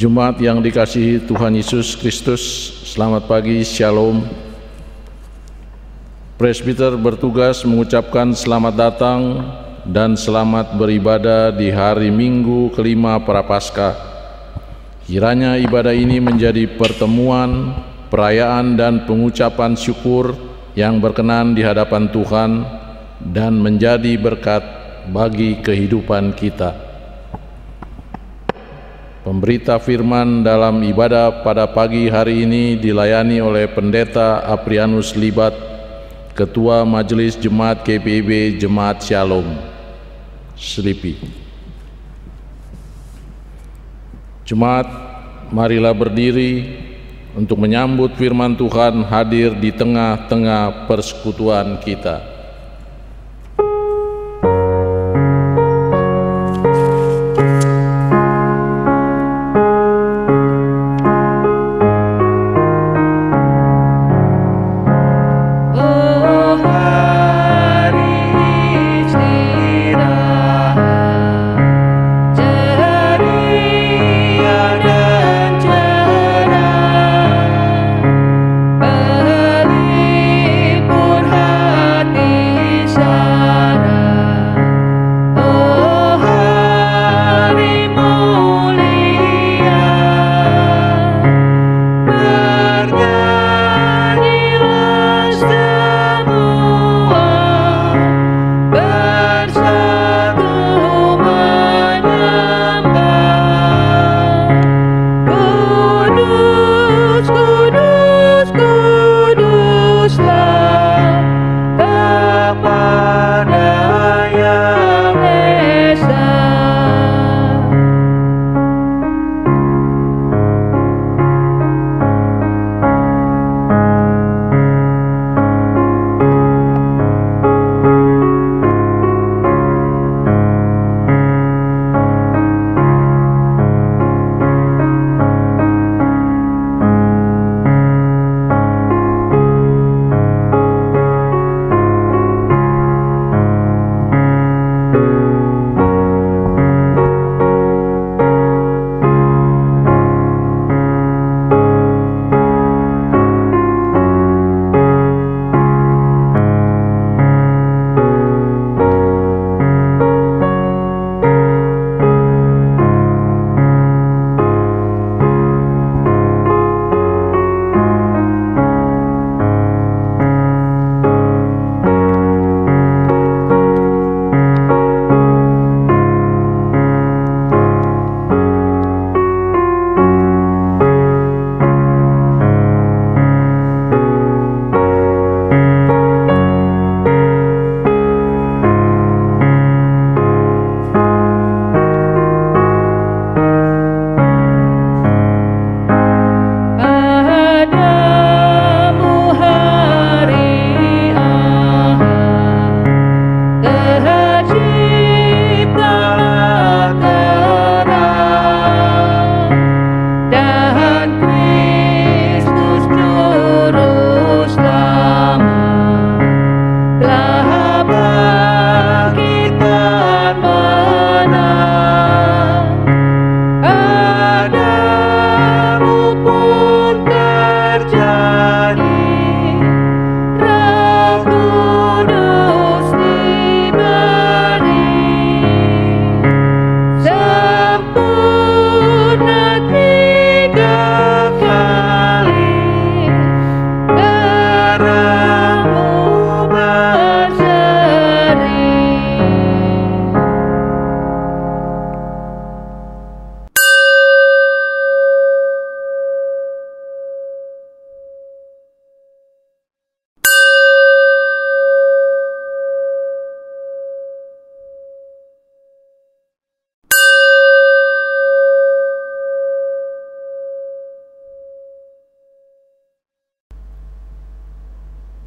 Jemaat yang dikasihi Tuhan Yesus Kristus, selamat pagi, Shalom. Presbiter bertugas mengucapkan selamat datang dan selamat beribadah di hari Minggu kelima Prapaskah. Kiranya ibadah ini menjadi pertemuan, perayaan dan pengucapan syukur yang berkenan di hadapan Tuhan dan menjadi berkat bagi kehidupan kita. Pemberita firman dalam ibadah pada pagi hari ini dilayani oleh Pendeta Aprianus Libat, Ketua Majelis Jemaat KPIB Jemaat Shalom, Selipi. Jemaat, marilah berdiri untuk menyambut firman Tuhan hadir di tengah-tengah persekutuan kita.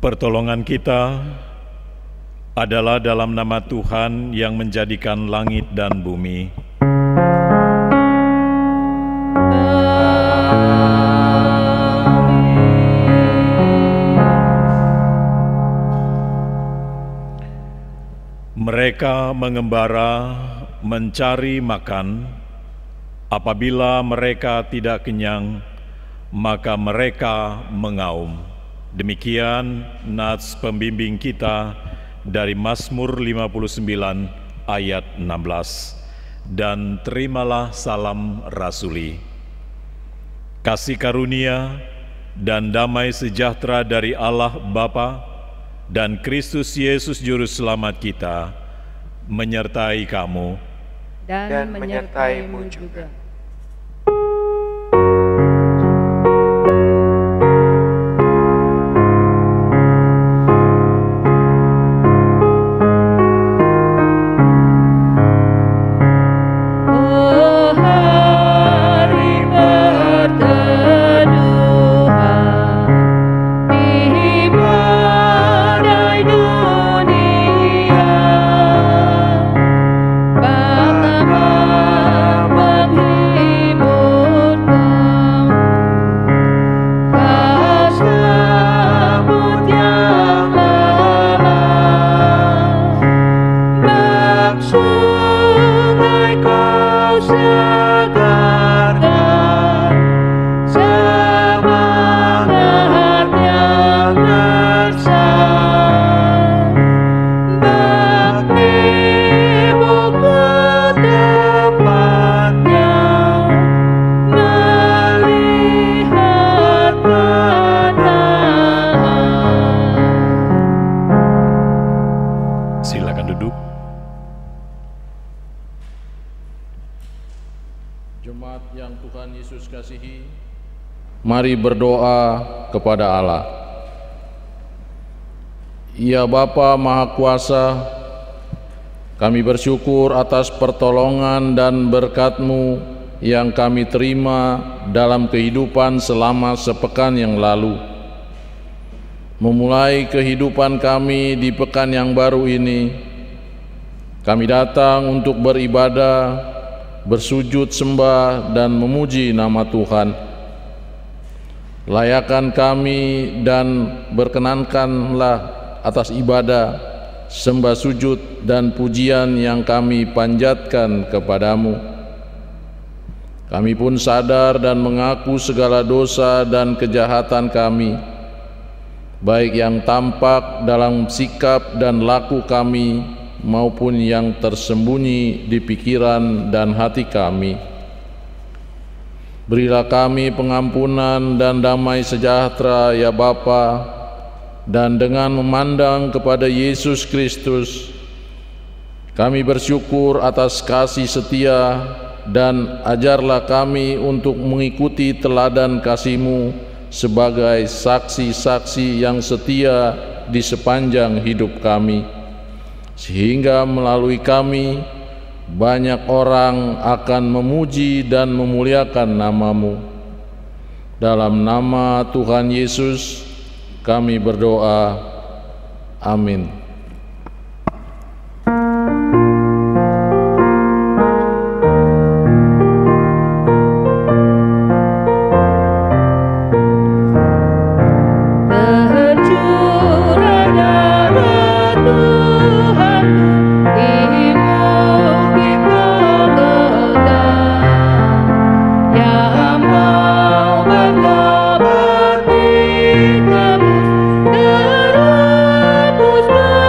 Pertolongan kita adalah dalam nama Tuhan yang menjadikan langit dan bumi. Mereka mengembara mencari makan, Apabila mereka tidak kenyang, maka mereka mengaum. Demikian nats pembimbing kita dari Mazmur 59 ayat 16. Dan terimalah salam rasuli. Kasih karunia dan damai sejahtera dari Allah Bapa dan Kristus Yesus Juru Selamat kita menyertai kamu dan menyertaimu juga. Jemaat yang Tuhan Yesus kasihi, mari berdoa kepada Allah. Ya Bapa Maha Kuasa, kami bersyukur atas pertolongan dan berkat-Mu yang kami terima dalam kehidupan selama sepekan yang lalu. Memulai kehidupan kami di pekan yang baru ini, kami datang untuk beribadah, bersujud sembah dan memuji nama Tuhan. Layakan kami dan berkenankanlah atas ibadah, sembah sujud dan pujian yang kami panjatkan kepadamu. Kami pun sadar dan mengaku segala dosa dan kejahatan kami, baik yang tampak dalam sikap dan laku kami maupun yang tersembunyi di pikiran dan hati kami. Berilah kami pengampunan dan damai sejahtera ya Bapa, dan dengan memandang kepada Yesus Kristus, kami bersyukur atas kasih setia, dan ajarlah kami untuk mengikuti teladan kasih-Mu sebagai saksi-saksi yang setia di sepanjang hidup kami, sehingga melalui kami banyak orang akan memuji dan memuliakan nama-Mu. Dalam nama Tuhan Yesus kami berdoa, amin. Terus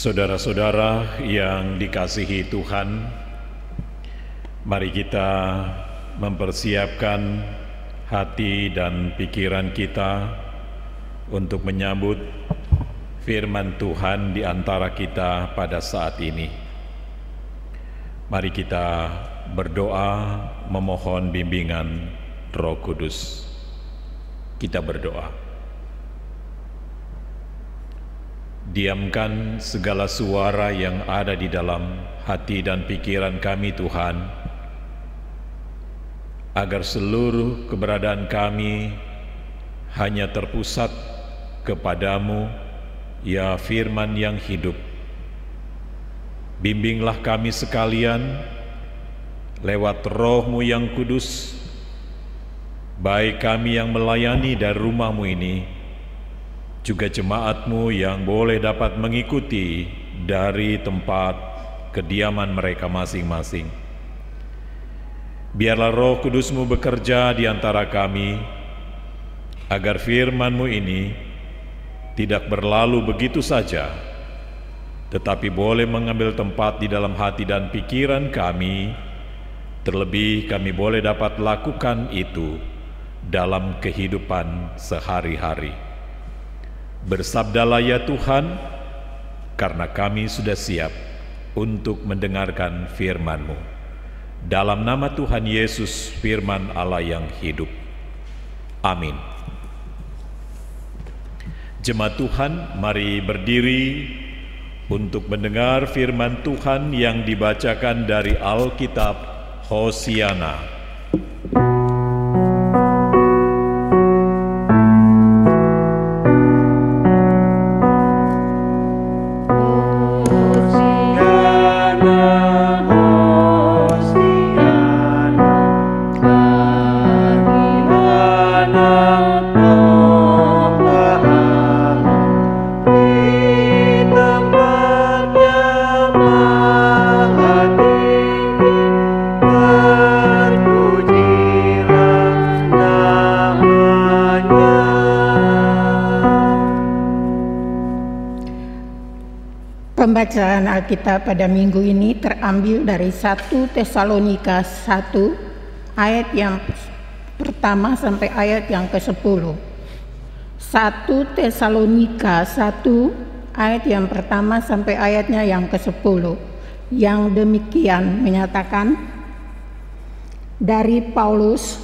Saudara-saudara yang dikasihi Tuhan, mari kita mempersiapkan hati dan pikiran kita untuk menyambut firman Tuhan di antara kita pada saat ini. Mari kita berdoa memohon bimbingan Roh Kudus. Kita berdoa. Diamkan segala suara yang ada di dalam hati dan pikiran kami, Tuhan, agar seluruh keberadaan kami hanya terpusat kepadamu, ya firman yang hidup. Bimbinglah kami sekalian lewat Roh-Mu yang kudus, baik kami yang melayani dari rumah-Mu ini, juga jemaat-Mu yang boleh dapat mengikuti dari tempat kediaman mereka masing-masing. Biarlah Roh Kudus-Mu bekerja di antara kami, agar firman-Mu ini tidak berlalu begitu saja, tetapi boleh mengambil tempat di dalam hati dan pikiran kami. Terlebih kami boleh dapat lakukan itu dalam kehidupan sehari-hari. Bersabdalah ya Tuhan, karena kami sudah siap untuk mendengarkan firman-Mu. Dalam nama Tuhan Yesus, firman Allah yang hidup. Amin. Jemaat Tuhan, mari berdiri untuk mendengar firman Tuhan yang dibacakan dari Alkitab Hosiana. Pembacaan Alkitab pada minggu ini terambil dari 1 Tesalonika 1 ayat yang pertama sampai ayat yang ke-10. 1 Tesalonika 1 ayat yang pertama sampai ayatnya yang ke-10, yang demikian menyatakan, dari Paulus,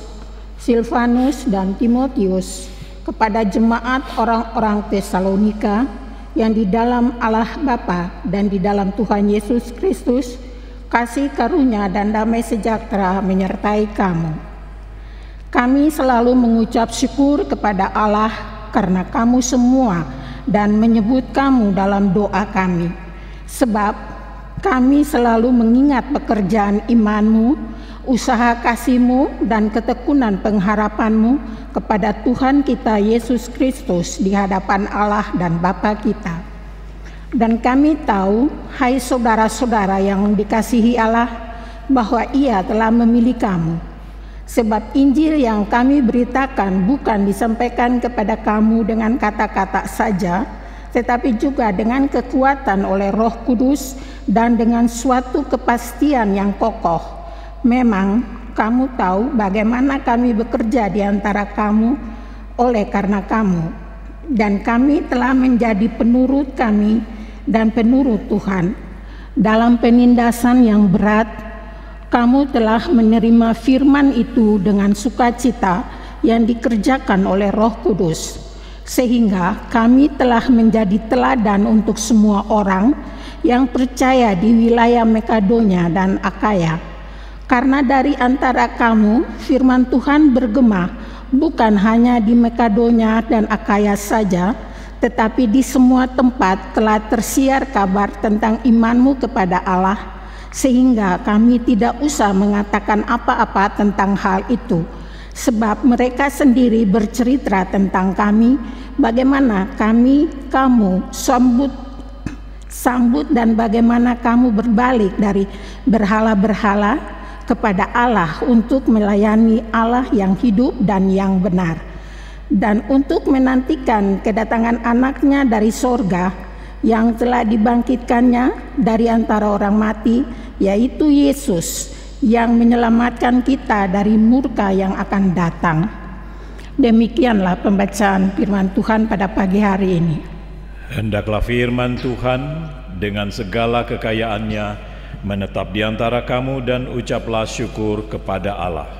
Silvanus dan Timotius kepada jemaat orang-orang Tesalonika yang di dalam Allah Bapa dan di dalam Tuhan Yesus Kristus, kasih karunia dan damai sejahtera menyertai kamu. Kami selalu mengucap syukur kepada Allah karena kamu semua dan menyebut kamu dalam doa kami, sebab kami selalu mengingat pekerjaan imanmu, usaha kasihmu dan ketekunan pengharapanmu kepada Tuhan kita Yesus Kristus di hadapan Allah dan Bapa kita. Dan kami tahu, hai saudara-saudara yang dikasihi Allah, bahwa Ia telah memilih kamu. Sebab Injil yang kami beritakan bukan disampaikan kepada kamu dengan kata-kata saja, tetapi juga dengan kekuatan oleh Roh Kudus dan dengan suatu kepastian yang kokoh. Memang kamu tahu bagaimana kami bekerja di antara kamu oleh karena kamu, dan kami telah menjadi penurut kami dan penurut Tuhan. Dalam penindasan yang berat, kamu telah menerima firman itu dengan sukacita yang dikerjakan oleh Roh Kudus, sehingga kami telah menjadi teladan untuk semua orang yang percaya di wilayah Makedonia dan Akaya. Karena dari antara kamu firman Tuhan bergema bukan hanya di Makedonia dan Akaya saja, tetapi di semua tempat telah tersiar kabar tentang imanmu kepada Allah, sehingga kami tidak usah mengatakan apa-apa tentang hal itu, sebab mereka sendiri bercerita tentang kami, bagaimana kamu sambut dan bagaimana kamu berbalik dari berhala-berhala kepada Allah untuk melayani Allah yang hidup dan yang benar, dan untuk menantikan kedatangan anaknya dari sorga, yang telah dibangkitkannya dari antara orang mati, yaitu Yesus, yang menyelamatkan kita dari murka yang akan datang. Demikianlah pembacaan firman Tuhan pada pagi hari ini. Hendaklah firman Tuhan dengan segala kekayaannya menetap di antara kamu, dan ucaplah syukur kepada Allah.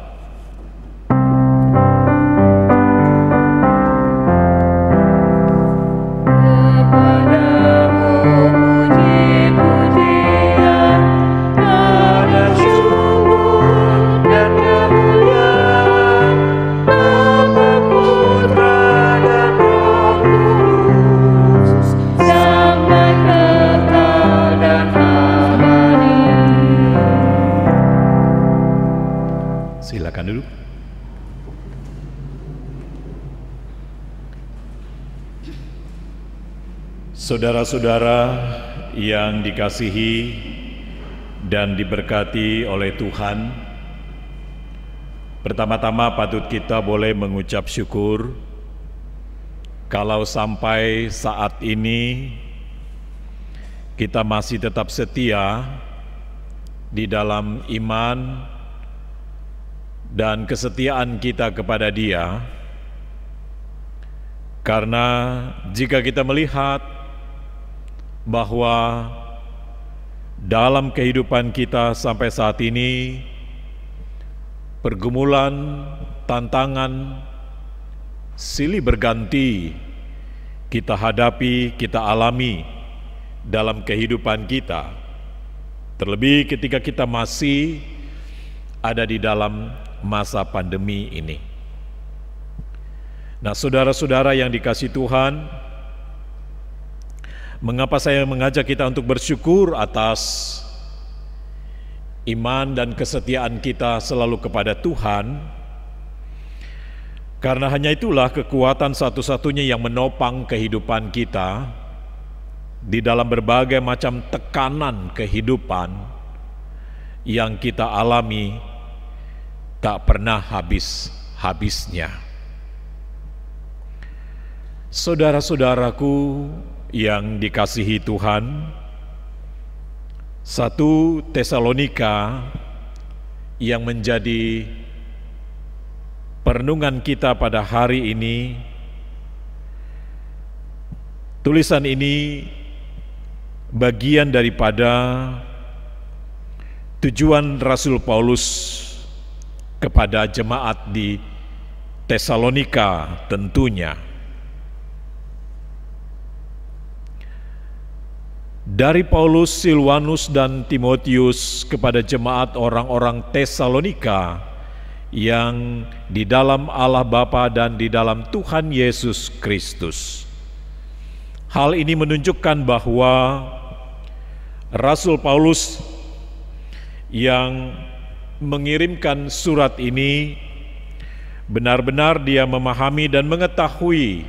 Silakan duduk. Saudara-saudara yang dikasihi dan diberkati oleh Tuhan, pertama-tama patut kita boleh mengucap syukur kalau sampai saat ini kita masih tetap setia di dalam iman dan kesetiaan kita kepada Dia, karena jika kita melihat bahwa dalam kehidupan kita sampai saat ini pergumulan, tantangan silih berganti kita hadapi, kita alami dalam kehidupan kita, terlebih ketika kita masih ada di dalam masa pandemi ini. Nah, saudara-saudara yang dikasihi Tuhan, mengapa saya mengajak kita untuk bersyukur atas iman dan kesetiaan kita selalu kepada Tuhan? Karena hanya itulah kekuatan satu-satunya yang menopang kehidupan kita di dalam berbagai macam tekanan kehidupan yang kita alami tak pernah habis-habisnya. Saudara-saudaraku yang dikasihi Tuhan, 1 Tesalonika yang menjadi perenungan kita pada hari ini, tulisan ini bagian daripada tujuan Rasul Paulus kepada jemaat di Tesalonika tentunya. Dari Paulus, Silvanus, dan Timotius kepada jemaat orang-orang Tesalonika yang di dalam Allah Bapa dan di dalam Tuhan Yesus Kristus. Hal ini menunjukkan bahwa Rasul Paulus yang mengirimkan surat ini benar-benar dia memahami dan mengetahui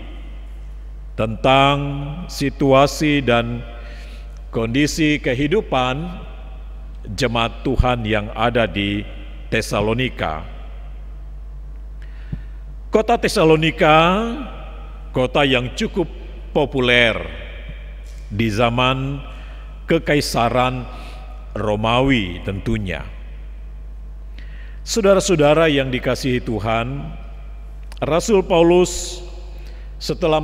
tentang situasi dan kondisi kehidupan jemaat Tuhan yang ada di Tesalonika. Kota Tesalonika, kota yang cukup populer di zaman Kekaisaran Romawi tentunya. Saudara-saudara yang dikasihi Tuhan, Rasul Paulus setelah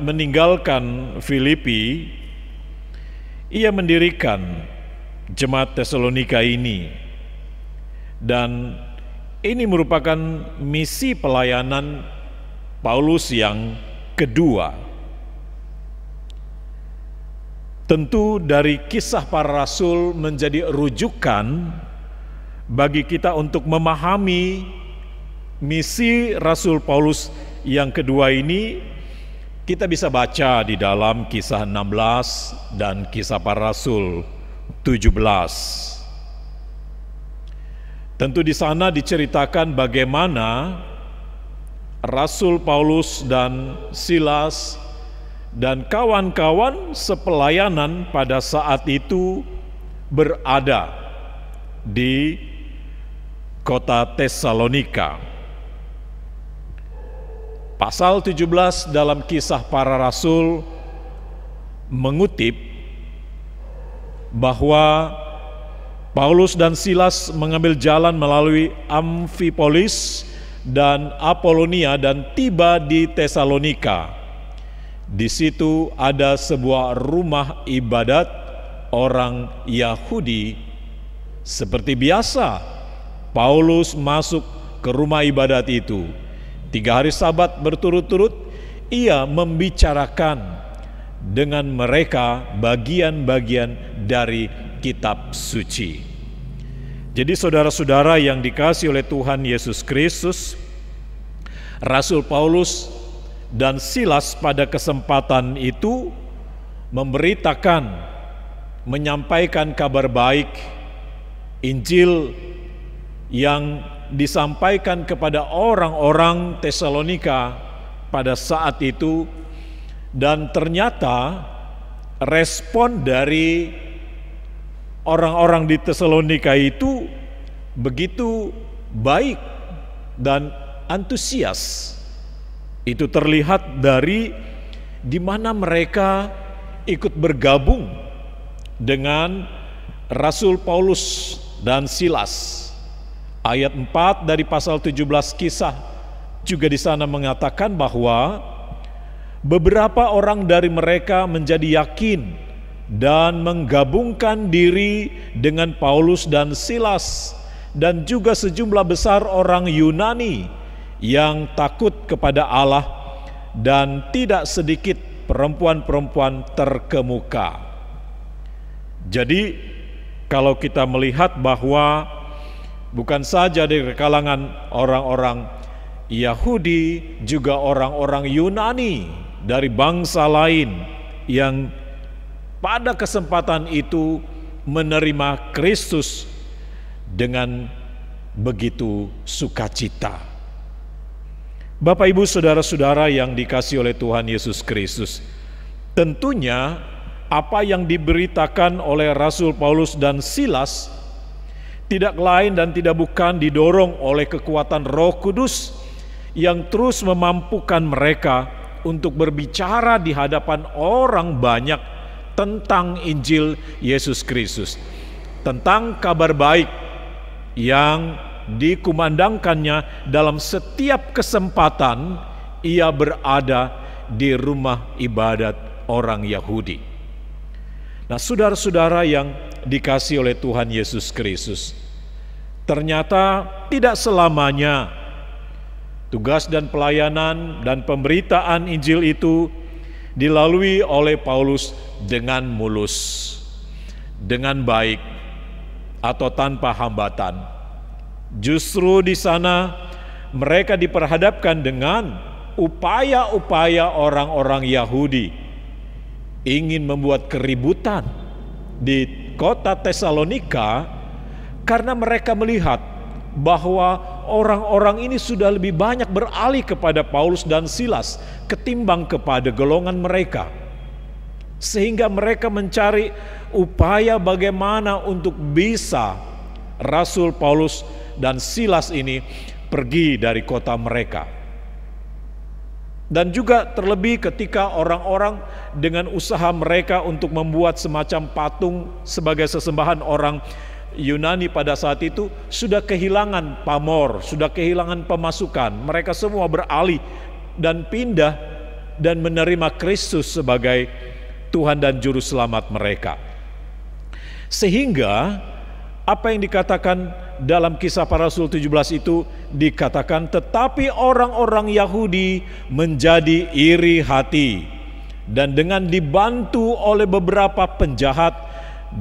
meninggalkan Filipi, ia mendirikan jemaat Tesalonika ini, dan ini merupakan misi pelayanan Paulus yang kedua. Tentu dari kisah para rasul menjadi rujukan bagi kita untuk memahami misi Rasul Paulus yang kedua ini. Kita bisa baca di dalam Kisah 16 dan Kisah para Rasul 17. Tentu di sana diceritakan bagaimana Rasul Paulus dan Silas dan kawan-kawan sepelayanan pada saat itu berada di kota Tesalonika. Pasal 17 dalam Kisah para Rasul mengutip bahwa Paulus dan Silas mengambil jalan melalui Amfipolis dan Apolonia dan tiba di Tesalonika. Di situ ada sebuah rumah ibadat orang Yahudi. Seperti biasa, Paulus masuk ke rumah ibadat itu. 3 hari Sabat berturut-turut, ia membicarakan dengan mereka bagian-bagian dari kitab suci. Jadi saudara-saudara yang dikasihi oleh Tuhan Yesus Kristus, Rasul Paulus dan Silas pada kesempatan itu memberitakan, menyampaikan kabar baik, Injil yang disampaikan kepada orang-orang Tesalonika pada saat itu, dan ternyata respon dari orang-orang di Tesalonika itu begitu baik dan antusias. Itu terlihat dari di mana mereka ikut bergabung dengan Rasul Paulus dan Silas. Ayat 4 dari pasal 17 Kisah juga di sana mengatakan bahwa beberapa orang dari mereka menjadi yakin dan menggabungkan diri dengan Paulus dan Silas, dan juga sejumlah besar orang Yunani yang takut kepada Allah, dan tidak sedikit perempuan-perempuan terkemuka. Jadi kalau kita melihat bahwa bukan saja dari kalangan orang-orang Yahudi, juga orang-orang Yunani dari bangsa lain yang pada kesempatan itu menerima Kristus dengan begitu sukacita. Bapak, Ibu, saudara-saudara yang dikasihi oleh Tuhan Yesus Kristus, tentunya apa yang diberitakan oleh Rasul Paulus dan Silas tidak lain dan tidak bukan didorong oleh kekuatan Roh Kudus yang terus memampukan mereka untuk berbicara di hadapan orang banyak tentang Injil Yesus Kristus, tentang kabar baik yang dikumandangkannya dalam setiap kesempatan ia berada di rumah ibadat orang Yahudi. Nah, saudara-saudara yang dikasihi oleh Tuhan Yesus Kristus, ternyata tidak selamanya tugas dan pelayanan dan pemberitaan Injil itu dilalui oleh Paulus dengan mulus, dengan baik, atau tanpa hambatan. Justru di sana mereka diperhadapkan dengan upaya-upaya orang-orang Yahudi ingin membuat keributan di kota Tesalonika, karena mereka melihat bahwa orang-orang ini sudah lebih banyak beralih kepada Paulus dan Silas ketimbang kepada golongan mereka, sehingga mereka mencari upaya bagaimana untuk bisa Rasul Paulus dan Silas ini pergi dari kota mereka. Dan juga terlebih ketika orang-orang dengan usaha mereka untuk membuat semacam patung sebagai sesembahan orang Yunani pada saat itu sudah kehilangan pamor, sudah kehilangan pemasukan. Mereka semua beralih dan pindah dan menerima Kristus sebagai Tuhan dan Juru Selamat mereka. Sehingga apa yang dikatakan dalam Kisah Para Rasul 17 itu dikatakan, tetapi orang-orang Yahudi menjadi iri hati, dan dengan dibantu oleh beberapa penjahat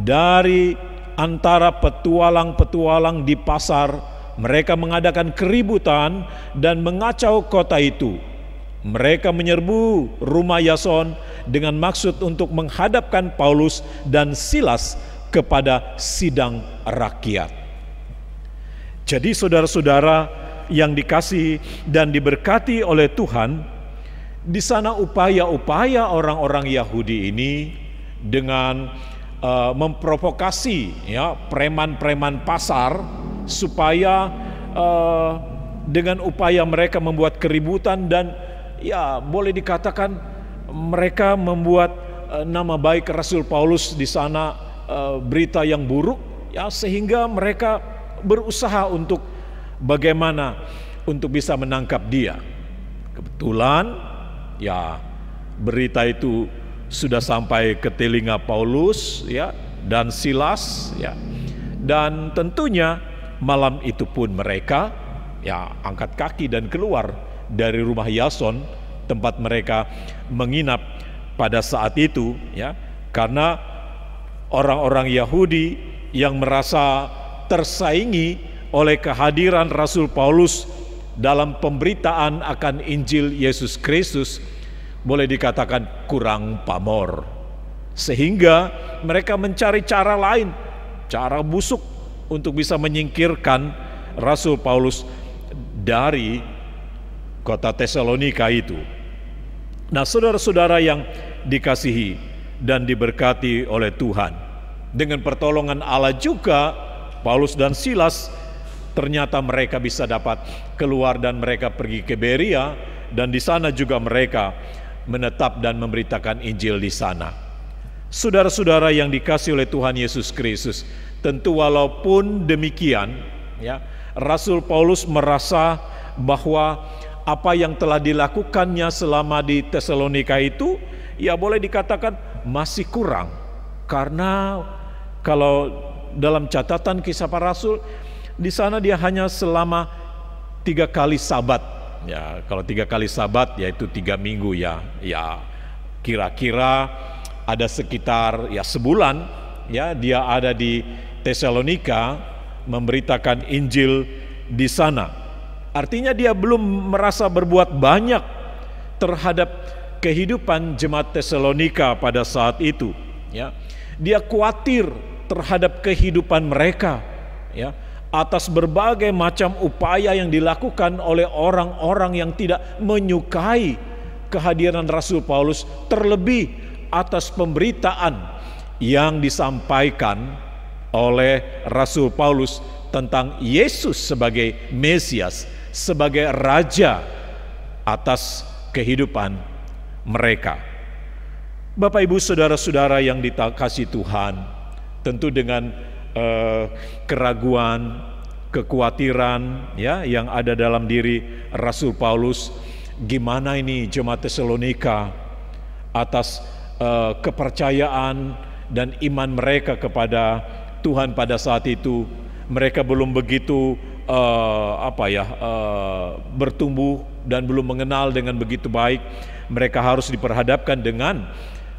dari antara petualang-petualang di pasar, mereka mengadakan keributan dan mengacau kota itu. Mereka menyerbu rumah Yason dengan maksud untuk menghadapkan Paulus dan Silas kepada sidang rakyat. Jadi saudara-saudara yang dikasihi dan diberkati oleh Tuhan, di sana upaya-upaya orang-orang Yahudi ini dengan memprovokasi ya preman-preman pasar supaya dengan upaya mereka membuat keributan dan ya boleh dikatakan mereka membuat nama baik Rasul Paulus di sana berita yang buruk, ya, sehingga mereka berusaha untuk bagaimana untuk bisa menangkap dia. Kebetulan ya berita itu sudah sampai ke telinga Paulus, ya, dan Silas, ya. Dan tentunya malam itu pun mereka ya angkat kaki dan keluar dari rumah Yason, tempat mereka menginap pada saat itu, ya, karena orang-orang Yahudi yang merasa tersaingi oleh kehadiran Rasul Paulus dalam pemberitaan akan Injil Yesus Kristus boleh dikatakan kurang pamor, sehingga mereka mencari cara lain, cara busuk untuk bisa menyingkirkan Rasul Paulus dari kota Tesalonika itu. Nah, saudara-saudara yang dikasihi dan diberkati oleh Tuhan, dengan pertolongan Allah juga Paulus dan Silas ternyata mereka bisa dapat keluar dan mereka pergi ke Berea, dan di sana juga mereka menetap dan memberitakan Injil di sana. Saudara-saudara yang dikasihi oleh Tuhan Yesus Kristus, tentu walaupun demikian, ya, Rasul Paulus merasa bahwa apa yang telah dilakukannya selama di Tesalonika itu, ya boleh dikatakan masih kurang. Karena kalau dalam catatan Kisah Para Rasul, di sana dia hanya selama 3 kali sabat. Ya, kalau 3 kali sabat yaitu 3 minggu, ya kira-kira ada sekitar ya sebulan, ya dia ada di Tesalonika memberitakan Injil di sana. Artinya dia belum merasa berbuat banyak terhadap kehidupan jemaat Tesalonika pada saat itu, ya. Dia khawatir terhadap kehidupan mereka, ya, atas berbagai macam upaya yang dilakukan oleh orang-orang yang tidak menyukai kehadiran Rasul Paulus, terlebih atas pemberitaan yang disampaikan oleh Rasul Paulus tentang Yesus sebagai Mesias, sebagai Raja atas kehidupan mereka. Bapak, Ibu, saudara-saudara yang dikasihi Tuhan, tentu dengan keraguan, kekhawatiran, ya, yang ada dalam diri Rasul Paulus, gimana ini jemaat Tesalonika atas kepercayaan dan iman mereka kepada Tuhan pada saat itu. Mereka belum begitu bertumbuh dan belum mengenal dengan begitu baik. Mereka harus diperhadapkan dengan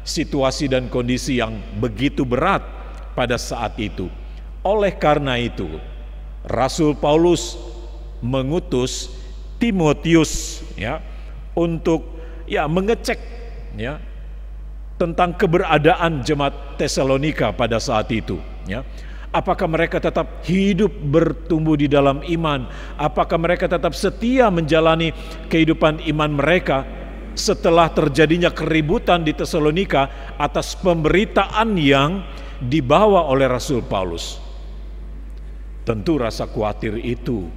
situasi dan kondisi yang begitu berat pada saat itu. Oleh karena itu, Rasul Paulus mengutus Timotius, ya, untuk ya mengecek, ya, tentang keberadaan jemaat Tesalonika pada saat itu, ya. Apakah mereka tetap hidup bertumbuh di dalam iman? Apakah mereka tetap setia menjalani kehidupan iman mereka setelah terjadinya keributan di Tesalonika atas pemberitaan yang dibawa oleh Rasul Paulus? Tentu rasa khawatir itu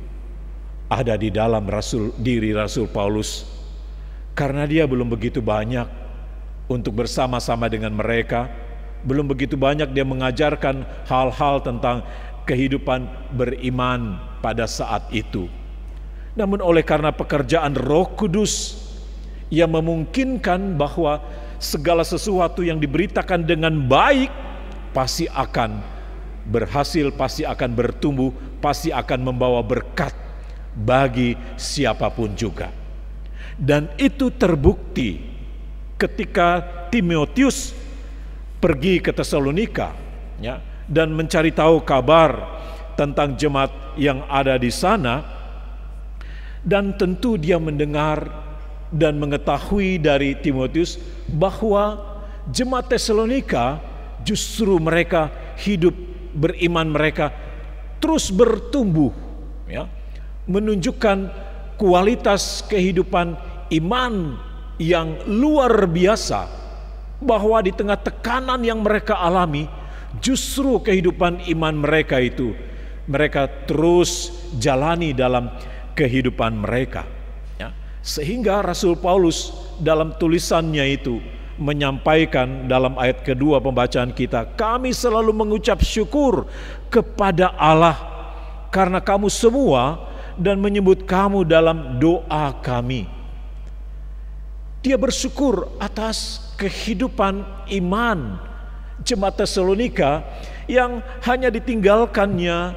ada di dalam diri Rasul Paulus, karena dia belum begitu banyak untuk bersama-sama dengan mereka, belum begitu banyak dia mengajarkan hal-hal tentang kehidupan beriman pada saat itu. Namun oleh karena pekerjaan Roh Kudus yang memungkinkan bahwa segala sesuatu yang diberitakan dengan baik pasti akan berhasil, pasti akan bertumbuh, pasti akan membawa berkat bagi siapapun juga. Dan itu terbukti ketika Timotius pergi ke Tesalonika, ya, dan mencari tahu kabar tentang jemaat yang ada di sana, dan tentu dia mendengar dan mengetahui dari Timotius bahwa jemaat Tesalonika justru mereka hidup beriman, mereka terus bertumbuh, ya, menunjukkan kualitas kehidupan iman yang luar biasa, bahwa di tengah tekanan yang mereka alami, justru kehidupan iman mereka itu mereka terus jalani dalam kehidupan mereka, ya. Sehingga Rasul Paulus dalam tulisannya itu menyampaikan dalam ayat kedua pembacaan kita, kami selalu mengucap syukur kepada Allah karena kamu semua dan menyebut kamu dalam doa kami. Dia bersyukur atas kehidupan iman jemaat Tesalonika yang hanya ditinggalkannya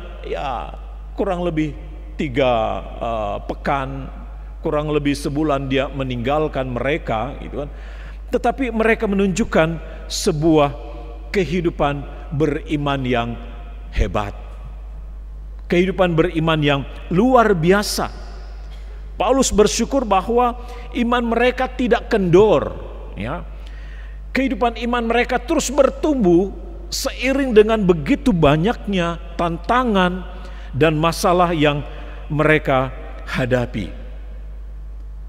kurang lebih 3 pekan, kurang lebih sebulan dia meninggalkan mereka, gitu kan. Tetapi mereka menunjukkan sebuah kehidupan beriman yang hebat, kehidupan beriman yang luar biasa. Paulus bersyukur bahwa iman mereka tidak kendor, ya. Kehidupan iman mereka terus bertumbuh seiring dengan begitu banyaknya tantangan dan masalah yang mereka hadapi.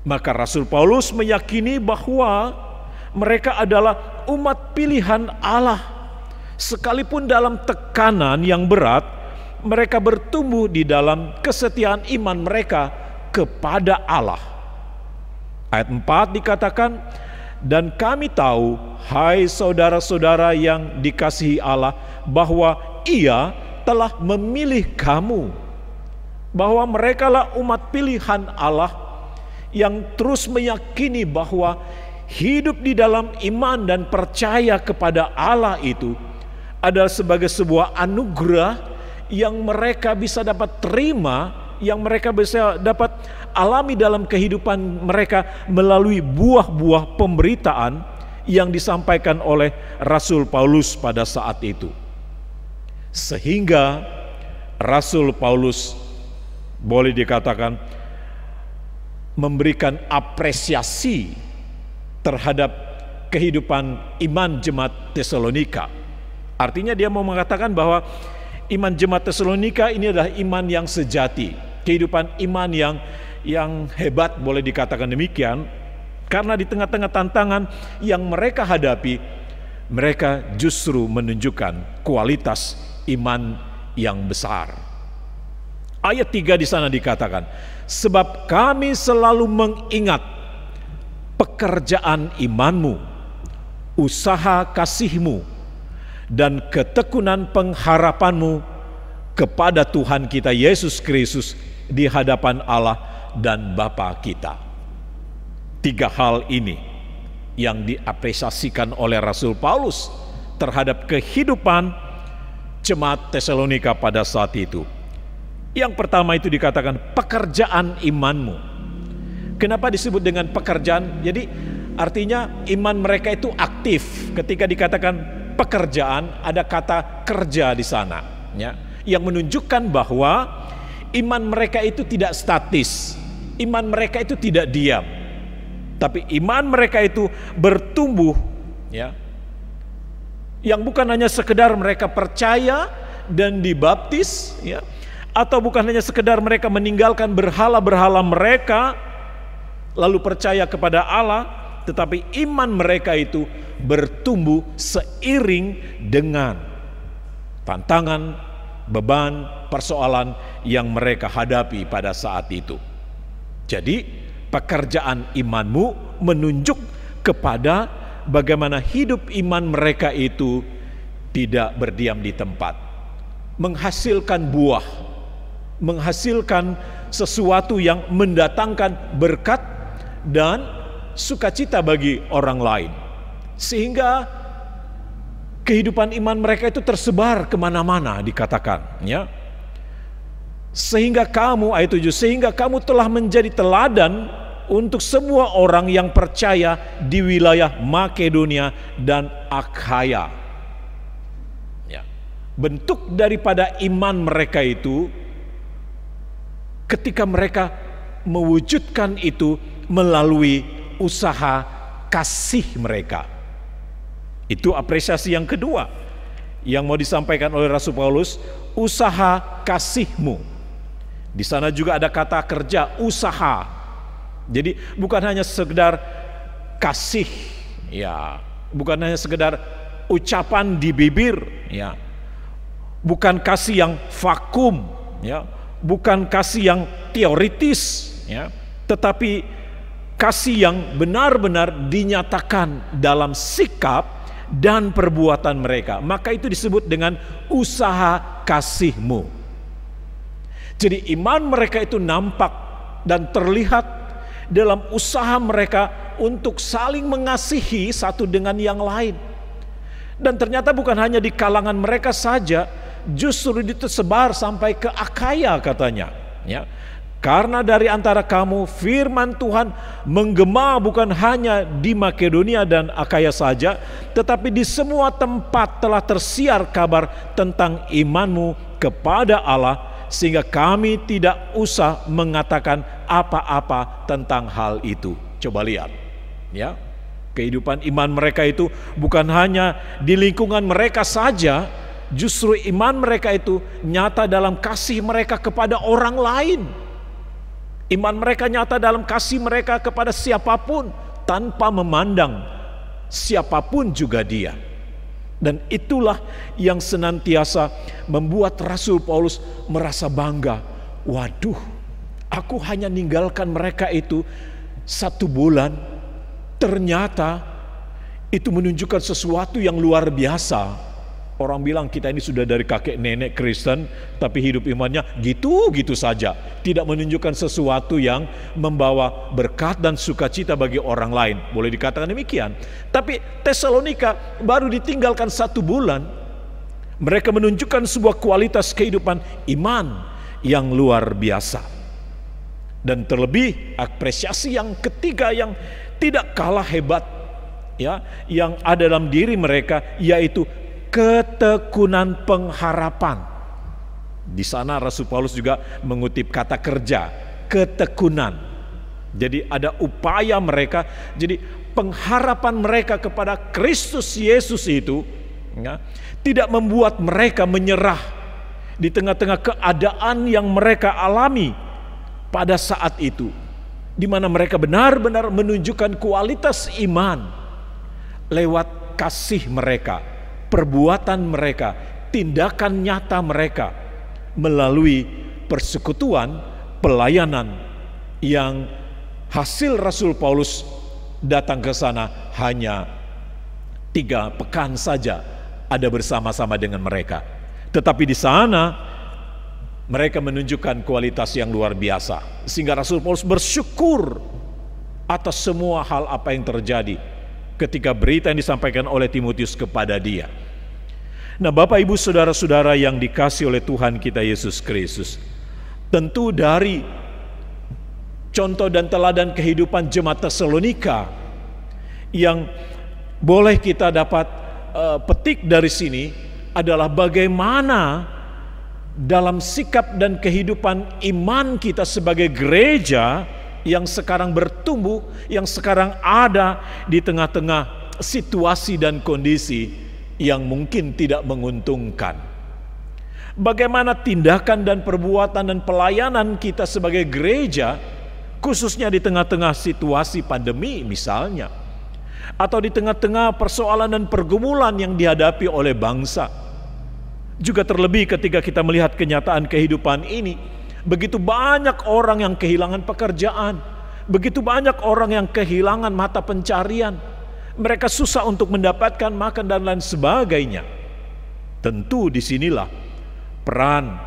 Maka Rasul Paulus meyakini bahwa mereka adalah umat pilihan Allah. Sekalipun dalam tekanan yang berat, mereka bertumbuh di dalam kesetiaan iman mereka kepada Allah. Ayat 4 dikatakan, dan kami tahu, hai saudara-saudara yang dikasihi Allah, bahwa Ia telah memilih kamu, bahwa merekalah umat pilihan Allah yang terus meyakini bahwa hidup di dalam iman dan percaya kepada Allah itu adalah sebagai sebuah anugerah yang mereka bisa dapat terima, yang mereka bisa dapat alami dalam kehidupan mereka melalui buah-buah pemberitaan yang disampaikan oleh Rasul Paulus pada saat itu. Sehingga Rasul Paulus boleh dikatakan memberikan apresiasi terhadap kehidupan iman jemaat Tesalonika. Artinya dia mau mengatakan bahwa iman jemaat Tesalonika ini adalah iman yang sejati, kehidupan iman yang hebat, boleh dikatakan demikian, karena di tengah-tengah tantangan yang mereka hadapi, mereka justru menunjukkan kualitas iman yang besar. Ayat 3 di sana dikatakan, sebab kami selalu mengingat pekerjaan imanmu, usaha kasihmu, dan ketekunan pengharapanmu kepada Tuhan kita Yesus Kristus di hadapan Allah dan Bapa kita. 3 hal ini yang diapresiasikan oleh Rasul Paulus terhadap kehidupan jemaat Tesalonika pada saat itu. Yang pertama itu dikatakan pekerjaan imanmu. Kenapa disebut dengan pekerjaan? Jadi artinya iman mereka itu aktif. Ketika dikatakan pekerjaan, ada kata kerja di sana, ya, yang menunjukkan bahwa iman mereka itu tidak statis, iman mereka itu tidak diam, tapi iman mereka itu bertumbuh, ya, yang bukan hanya sekedar mereka percaya dan dibaptis, ya, atau bukan hanya sekedar mereka meninggalkan berhala-berhala mereka lalu percaya kepada Allah, tetapi iman mereka itu bertumbuh seiring dengan tantangan, beban, persoalan yang mereka hadapi pada saat itu. Jadi pekerjaan imanmu menunjuk kepada bagaimana hidup iman mereka itu tidak berdiam di tempat, menghasilkan buah, menghasilkan sesuatu yang mendatangkan berkat dan sukacita bagi orang lain, sehingga kehidupan iman mereka itu tersebar kemana-mana dikatakan, ya. Sehingga kamu, ayat 7, sehingga kamu telah menjadi teladan untuk semua orang yang percaya di wilayah Makedonia dan Akhaya. Ya. Bentuk daripada iman mereka itu ketika mereka mewujudkan itu melalui usaha kasih mereka. Itu apresiasi yang kedua yang mau disampaikan oleh Rasul Paulus, usaha kasihmu. Di sana juga ada kata kerja, usaha. Jadi bukan hanya sekedar kasih, ya, bukan hanya sekedar ucapan di bibir, ya, bukan kasih yang vakum, ya, bukan kasih yang teoritis, ya, tetapi kasih yang benar-benar dinyatakan dalam sikap dan perbuatan mereka. Maka itu disebut dengan usaha kasihmu. Jadi iman mereka itu nampak dan terlihat dalam usaha mereka untuk saling mengasihi satu dengan yang lain. Dan ternyata bukan hanya di kalangan mereka saja, justru tersebar sampai ke Akhaya katanya, ya. Karena dari antara kamu firman Tuhan menggema bukan hanya di Makedonia dan Akhaya saja, tetapi di semua tempat telah tersiar kabar tentang imanmu kepada Allah, sehingga kami tidak usah mengatakan apa-apa tentang hal itu. Coba lihat, ya, kehidupan iman mereka itu bukan hanya di lingkungan mereka saja, justru iman mereka itu nyata dalam kasih mereka kepada orang lain. Iman mereka nyata dalam kasih mereka kepada siapapun tanpa memandang siapapun juga dia. Dan itulah yang senantiasa membuat Rasul Paulus merasa bangga. Waduh, aku hanya ninggalkan mereka itu 1 bulan, ternyata itu menunjukkan sesuatu yang luar biasa. Orang bilang kita ini sudah dari kakek nenek Kristen, tapi hidup imannya gitu-gitu saja, tidak menunjukkan sesuatu yang membawa berkat dan sukacita bagi orang lain. Boleh dikatakan demikian. Tapi Tesalonika baru ditinggalkan 1 bulan, mereka menunjukkan sebuah kualitas kehidupan iman yang luar biasa. Dan terlebih apresiasi yang ketiga yang tidak kalah hebat, ya, yang ada dalam diri mereka, yaitu ketekunan pengharapan. Di sana Rasul Paulus juga mengutip kata kerja, ketekunan. Jadi ada upaya mereka, jadi pengharapan mereka kepada Kristus Yesus itu, ya, tidak membuat mereka menyerah di tengah-tengah keadaan yang mereka alami pada saat itu, di mana mereka benar-benar menunjukkan kualitas iman lewat kasih mereka, perbuatan mereka, tindakan nyata mereka melalui persekutuan, pelayanan yang hasil Rasul Paulus datang ke sana hanya 3 pekan saja ada bersama-sama dengan mereka. Tetapi di sana mereka menunjukkan kualitas yang luar biasa, sehingga Rasul Paulus bersyukur atas semua hal apa yang terjadi ketika berita yang disampaikan oleh Timotius kepada dia. Nah, Bapak Ibu Saudara-saudara yang dikasihi oleh Tuhan kita Yesus Kristus, tentu dari contoh dan teladan kehidupan jemaat Tesalonika yang boleh kita dapat petik dari sini adalah bagaimana dalam sikap dan kehidupan iman kita sebagai gereja yang sekarang bertumbuh, yang sekarang ada di tengah-tengah situasi dan kondisi yang mungkin tidak menguntungkan. Bagaimana tindakan dan perbuatan dan pelayanan kita sebagai gereja, khususnya di tengah-tengah situasi pandemi misalnya, atau di tengah-tengah persoalan dan pergumulan yang dihadapi oleh bangsa. Juga terlebih ketika kita melihat kenyataan kehidupan ini, begitu banyak orang yang kehilangan pekerjaan, begitu banyak orang yang kehilangan mata pencarian, mereka susah untuk mendapatkan makan dan lain sebagainya. Tentu disinilah peran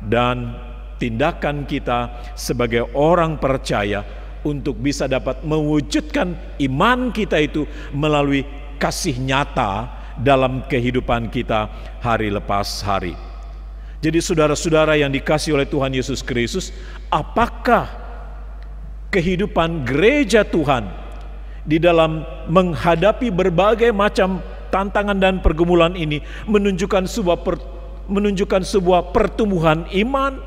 dan tindakan kita sebagai orang percaya untuk bisa dapat mewujudkan iman kita itu melalui kasih nyata dalam kehidupan kita hari lepas hari. Jadi saudara-saudara yang dikasihi oleh Tuhan Yesus Kristus, apakah kehidupan gereja Tuhan di dalam menghadapi berbagai macam tantangan dan pergumulan ini menunjukkan sebuah pertumbuhan iman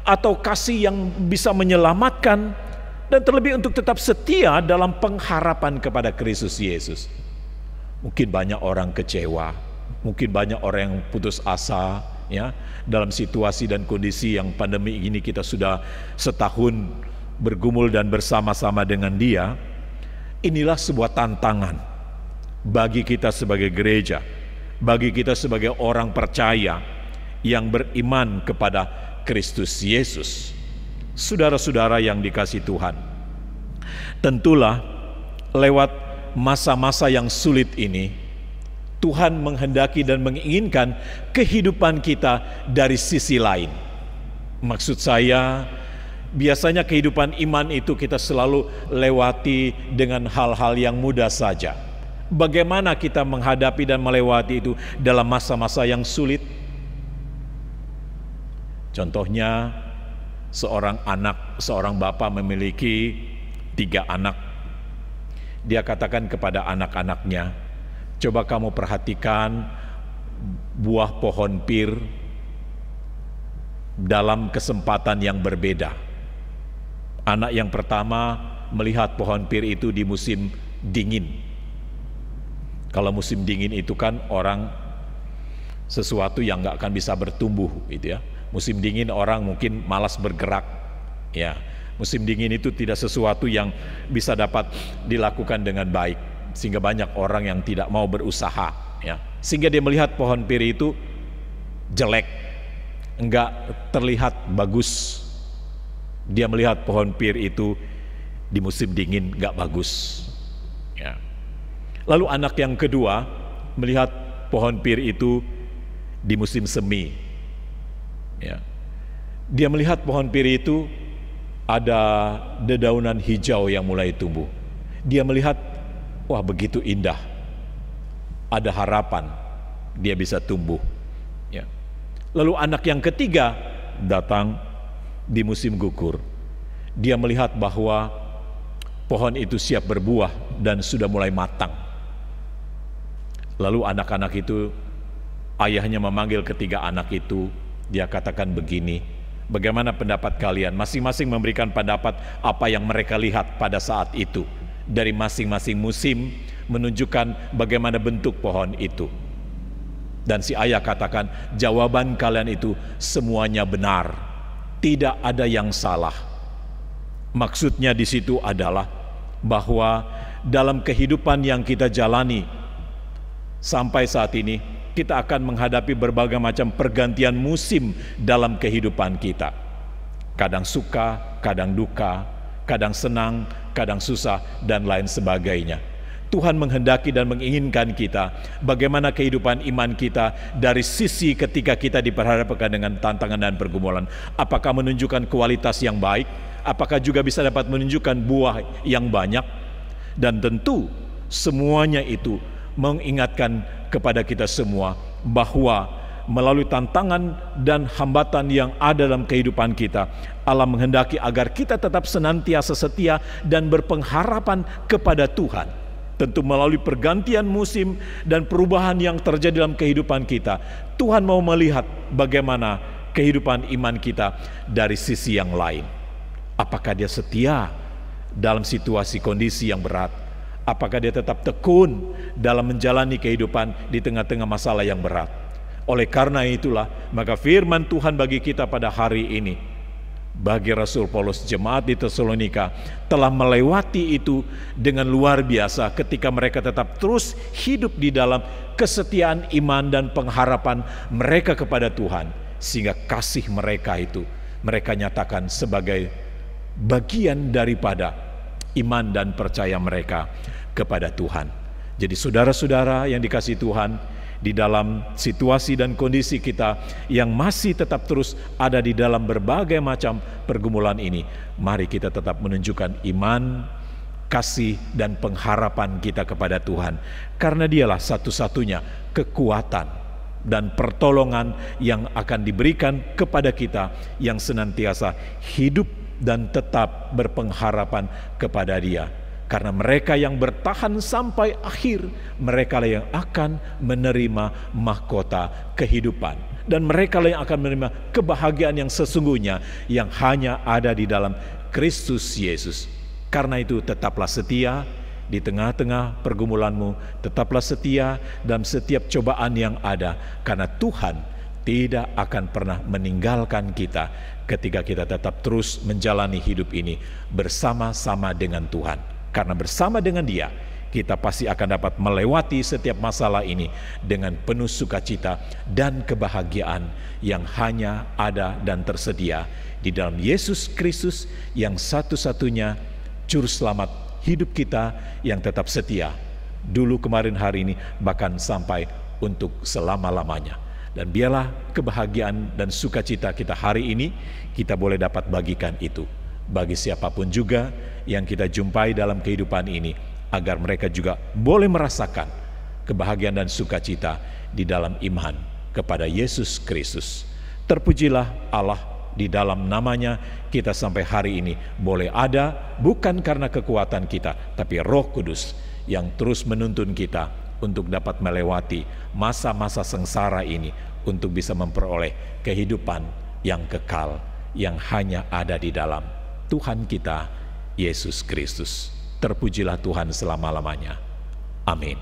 atau kasih yang bisa menyelamatkan, dan terlebih untuk tetap setia dalam pengharapan kepada Kristus Yesus. Mungkin banyak orang kecewa, mungkin banyak orang yang putus asa, ya, dalam situasi dan kondisi yang pandemi ini kita sudah setahun bergumul dan bersama-sama dengan dia. Inilah sebuah tantangan bagi kita sebagai gereja, bagi kita sebagai orang percaya yang beriman kepada Kristus Yesus. Saudara-saudara yang dikasihi Tuhan, Tentulah lewat masa-masa yang sulit ini, Tuhan menghendaki dan menginginkan kehidupan kita dari sisi lain. Maksud saya, biasanya kehidupan iman itu kita selalu lewati dengan hal-hal yang mudah saja. Bagaimana kita menghadapi dan melewati itu dalam masa-masa yang sulit? Contohnya, seorang bapak memiliki 3 anak. Dia katakan kepada anak-anaknya, coba kamu perhatikan buah pohon pir dalam kesempatan yang berbeda. Anak yang pertama melihat pohon pir itu di musim dingin. Kalau musim dingin itu kan orang sesuatu yang nggak akan bisa bertumbuh, gitu ya. Musim dingin orang mungkin malas bergerak, ya. Musim dingin itu tidak sesuatu yang bisa dapat dilakukan dengan baik, sehingga banyak orang yang tidak mau berusaha, ya. Sehingga dia melihat pohon pir itu jelek, enggak terlihat bagus. Dia melihat pohon pir itu di musim dingin enggak bagus, ya. Lalu anak yang kedua melihat pohon pir itu di musim semi, ya. Dia melihat pohon pir itu ada dedaunan hijau yang mulai tumbuh. Dia melihat, wah begitu indah, ada harapan dia bisa tumbuh, ya. Lalu anak yang ketiga datang di musim gugur. Dia melihat bahwa pohon itu siap berbuah dan sudah mulai matang. Lalu anak-anak itu, ayahnya memanggil ketiga anak itu. Dia katakan begini, bagaimana pendapat kalian? Masing-masing memberikan pendapat apa yang mereka lihat pada saat itu. Dari masing-masing musim menunjukkan bagaimana bentuk pohon itu. Dan si ayah katakan, jawaban kalian itu semuanya benar, tidak ada yang salah. Maksudnya di situ adalah bahwa dalam kehidupan yang kita jalani sampai saat ini, kita akan menghadapi berbagai macam pergantian musim dalam kehidupan kita. Kadang suka, kadang duka, kadang senang, kadang susah, dan lain sebagainya. Tuhan menghendaki dan menginginkan kita, bagaimana kehidupan iman kita dari sisi ketika kita diperhadapkan dengan tantangan dan pergumulan. Apakah menunjukkan kualitas yang baik? Apakah juga bisa dapat menunjukkan buah yang banyak? Dan tentu semuanya itu mengingatkan kepada kita semua bahwa melalui tantangan dan hambatan yang ada dalam kehidupan kita, Allah menghendaki agar kita tetap senantiasa setia dan berpengharapan kepada Tuhan. Tentu melalui pergantian musim dan perubahan yang terjadi dalam kehidupan kita, Tuhan mau melihat bagaimana kehidupan iman kita dari sisi yang lain. Apakah dia setia dalam situasi kondisi yang berat? Apakah dia tetap tekun dalam menjalani kehidupan di tengah-tengah masalah yang berat? Oleh karena itulah, maka firman Tuhan bagi kita pada hari ini, bagi Rasul Paulus, jemaat di Tesalonika telah melewati itu dengan luar biasa ketika mereka tetap terus hidup di dalam kesetiaan iman dan pengharapan mereka kepada Tuhan, sehingga kasih mereka itu mereka nyatakan sebagai bagian daripada iman dan percaya mereka kepada Tuhan. Jadi saudara-saudara yang dikasihi Tuhan, di dalam situasi dan kondisi kita yang masih tetap terus ada di dalam berbagai macam pergumulan ini, mari kita tetap menunjukkan iman, kasih dan pengharapan kita kepada Tuhan, karena dialah satu-satunya kekuatan dan pertolongan yang akan diberikan kepada kita yang senantiasa hidup dan tetap berpengharapan kepada Dia. Karena mereka yang bertahan sampai akhir, mereka lah yang akan menerima mahkota kehidupan. Dan mereka lah yang akan menerima kebahagiaan yang sesungguhnya, yang hanya ada di dalam Kristus Yesus. Karena itu tetaplah setia di tengah-tengah pergumulanmu, tetaplah setia dalam setiap cobaan yang ada. Karena Tuhan tidak akan pernah meninggalkan kita ketika kita tetap terus menjalani hidup ini bersama-sama dengan Tuhan. Karena bersama dengan Dia, kita pasti akan dapat melewati setiap masalah ini dengan penuh sukacita dan kebahagiaan yang hanya ada dan tersedia di dalam Yesus Kristus, yang satu-satunya Juru Selamat hidup kita yang tetap setia, dulu, kemarin, hari ini, bahkan sampai untuk selama-lamanya. Dan biarlah kebahagiaan dan sukacita kita hari ini, kita boleh dapat bagikan itu bagi siapapun juga yang kita jumpai dalam kehidupan ini, agar mereka juga boleh merasakan kebahagiaan dan sukacita di dalam iman kepada Yesus Kristus. Terpujilah Allah, di dalam namanya kita sampai hari ini boleh ada, bukan karena kekuatan kita, tapi Roh Kudus yang terus menuntun kita untuk dapat melewati masa-masa sengsara ini, untuk bisa memperoleh kehidupan yang kekal, yang hanya ada di dalam Tuhan kita, Yesus Kristus. Terpujilah Tuhan selama-lamanya. Amin.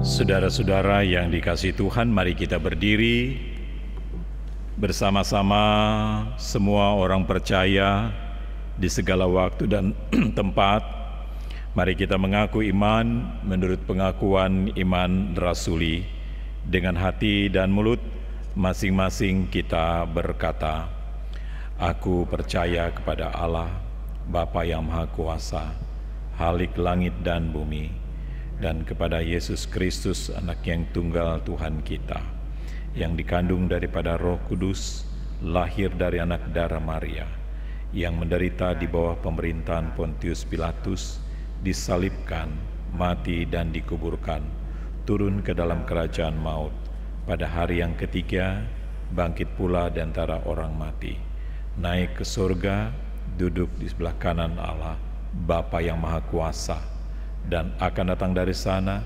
Saudara-saudara yang dikasihi Tuhan, mari kita berdiri bersama-sama semua orang percaya di segala waktu dan tempat, mari kita mengaku iman menurut pengakuan iman rasuli. Dengan hati dan mulut masing-masing kita berkata, aku percaya kepada Allah, Bapa yang Maha Kuasa, Khalik langit dan bumi, dan kepada Yesus Kristus, Anak yang tunggal Tuhan kita, yang dikandung daripada Roh Kudus, lahir dari anak darah Maria, yang menderita di bawah pemerintahan Pontius Pilatus, disalibkan, mati dan dikuburkan, turun ke dalam kerajaan maut, pada hari yang ketiga bangkit pula di antara orang mati, naik ke surga, duduk di sebelah kanan Allah, Bapa yang Maha Kuasa, dan akan datang dari sana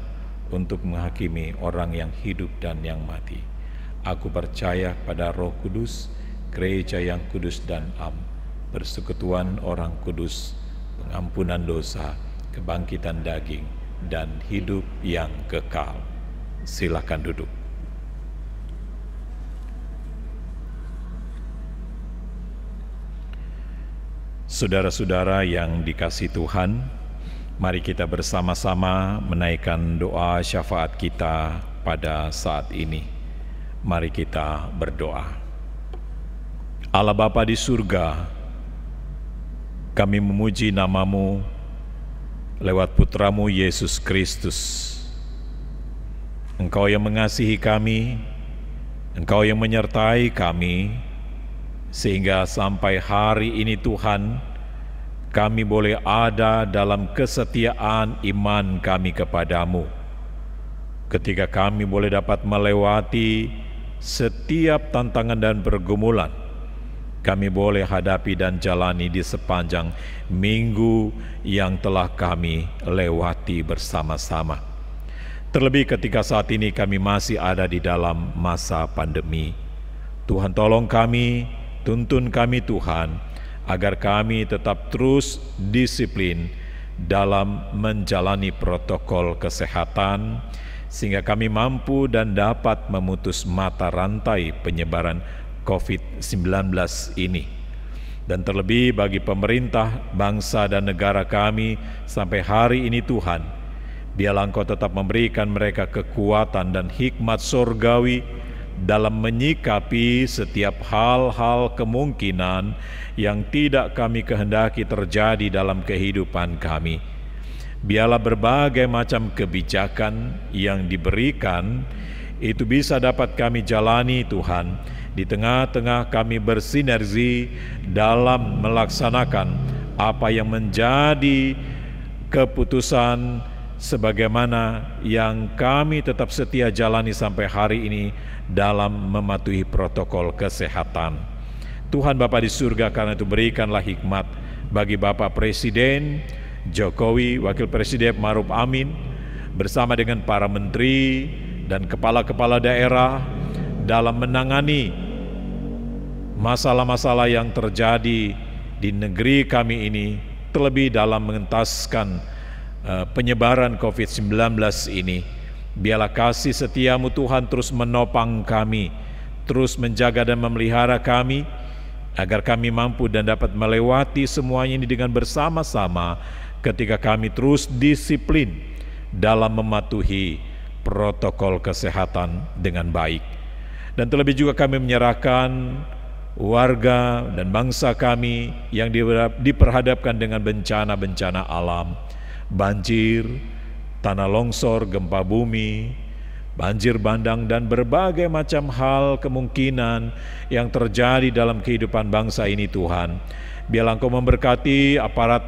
untuk menghakimi orang yang hidup dan yang mati. Aku percaya pada Roh Kudus, gereja yang kudus dan am, persekutuan orang kudus, pengampunan dosa, kebangkitan daging, dan hidup yang kekal. Silakan duduk. Saudara-saudara yang dikasihi Tuhan, mari kita bersama-sama menaikkan doa syafaat kita pada saat ini. Mari kita berdoa. Allah Bapa di surga, kami memuji nama-Mu lewat Putra-Mu Yesus Kristus. Engkau yang mengasihi kami, Engkau yang menyertai kami, sehingga sampai hari ini Tuhan, kami boleh ada dalam kesetiaan iman kami kepadamu. Ketika kami boleh dapat melewati setiap tantangan dan pergumulan, kami boleh hadapi dan jalani di sepanjang minggu yang telah kami lewati bersama-sama. Terlebih ketika saat ini kami masih ada di dalam masa pandemi. Tuhan tolong kami, tuntun kami Tuhan, agar kami tetap terus disiplin dalam menjalani protokol kesehatan, sehingga kami mampu dan dapat memutus mata rantai penyebaran COVID-19 ini. Dan terlebih bagi pemerintah, bangsa dan negara kami sampai hari ini Tuhan, biarlah Engkau tetap memberikan mereka kekuatan dan hikmat surgawi dalam menyikapi setiap hal-hal kemungkinan yang tidak kami kehendaki terjadi dalam kehidupan kami. Biarlah berbagai macam kebijakan yang diberikan itu bisa dapat kami jalani Tuhan, di tengah-tengah kami bersinergi dalam melaksanakan apa yang menjadi keputusan sebagaimana yang kami tetap setia jalani sampai hari ini dalam mematuhi protokol kesehatan. Tuhan Bapa di surga, karena itu berikanlah hikmat bagi Bapak Presiden Jokowi, Wakil Presiden Ma'ruf Amin, bersama dengan para menteri dan kepala-kepala daerah dalam menangani masalah-masalah yang terjadi di negeri kami ini, terlebih dalam mengentaskan penyebaran COVID-19 ini. Biarlah kasih setiamu Tuhan terus menopang kami, terus menjaga dan memelihara kami, agar kami mampu dan dapat melewati semuanya ini dengan bersama-sama ketika kami terus disiplin dalam mematuhi protokol kesehatan dengan baik. Dan terlebih juga kami menyerahkan warga dan bangsa kami yang diperhadapkan dengan bencana-bencana alam, banjir, tanah longsor, gempa bumi, banjir bandang, dan berbagai macam hal kemungkinan yang terjadi dalam kehidupan bangsa ini Tuhan. Biarlah Engkau memberkati aparat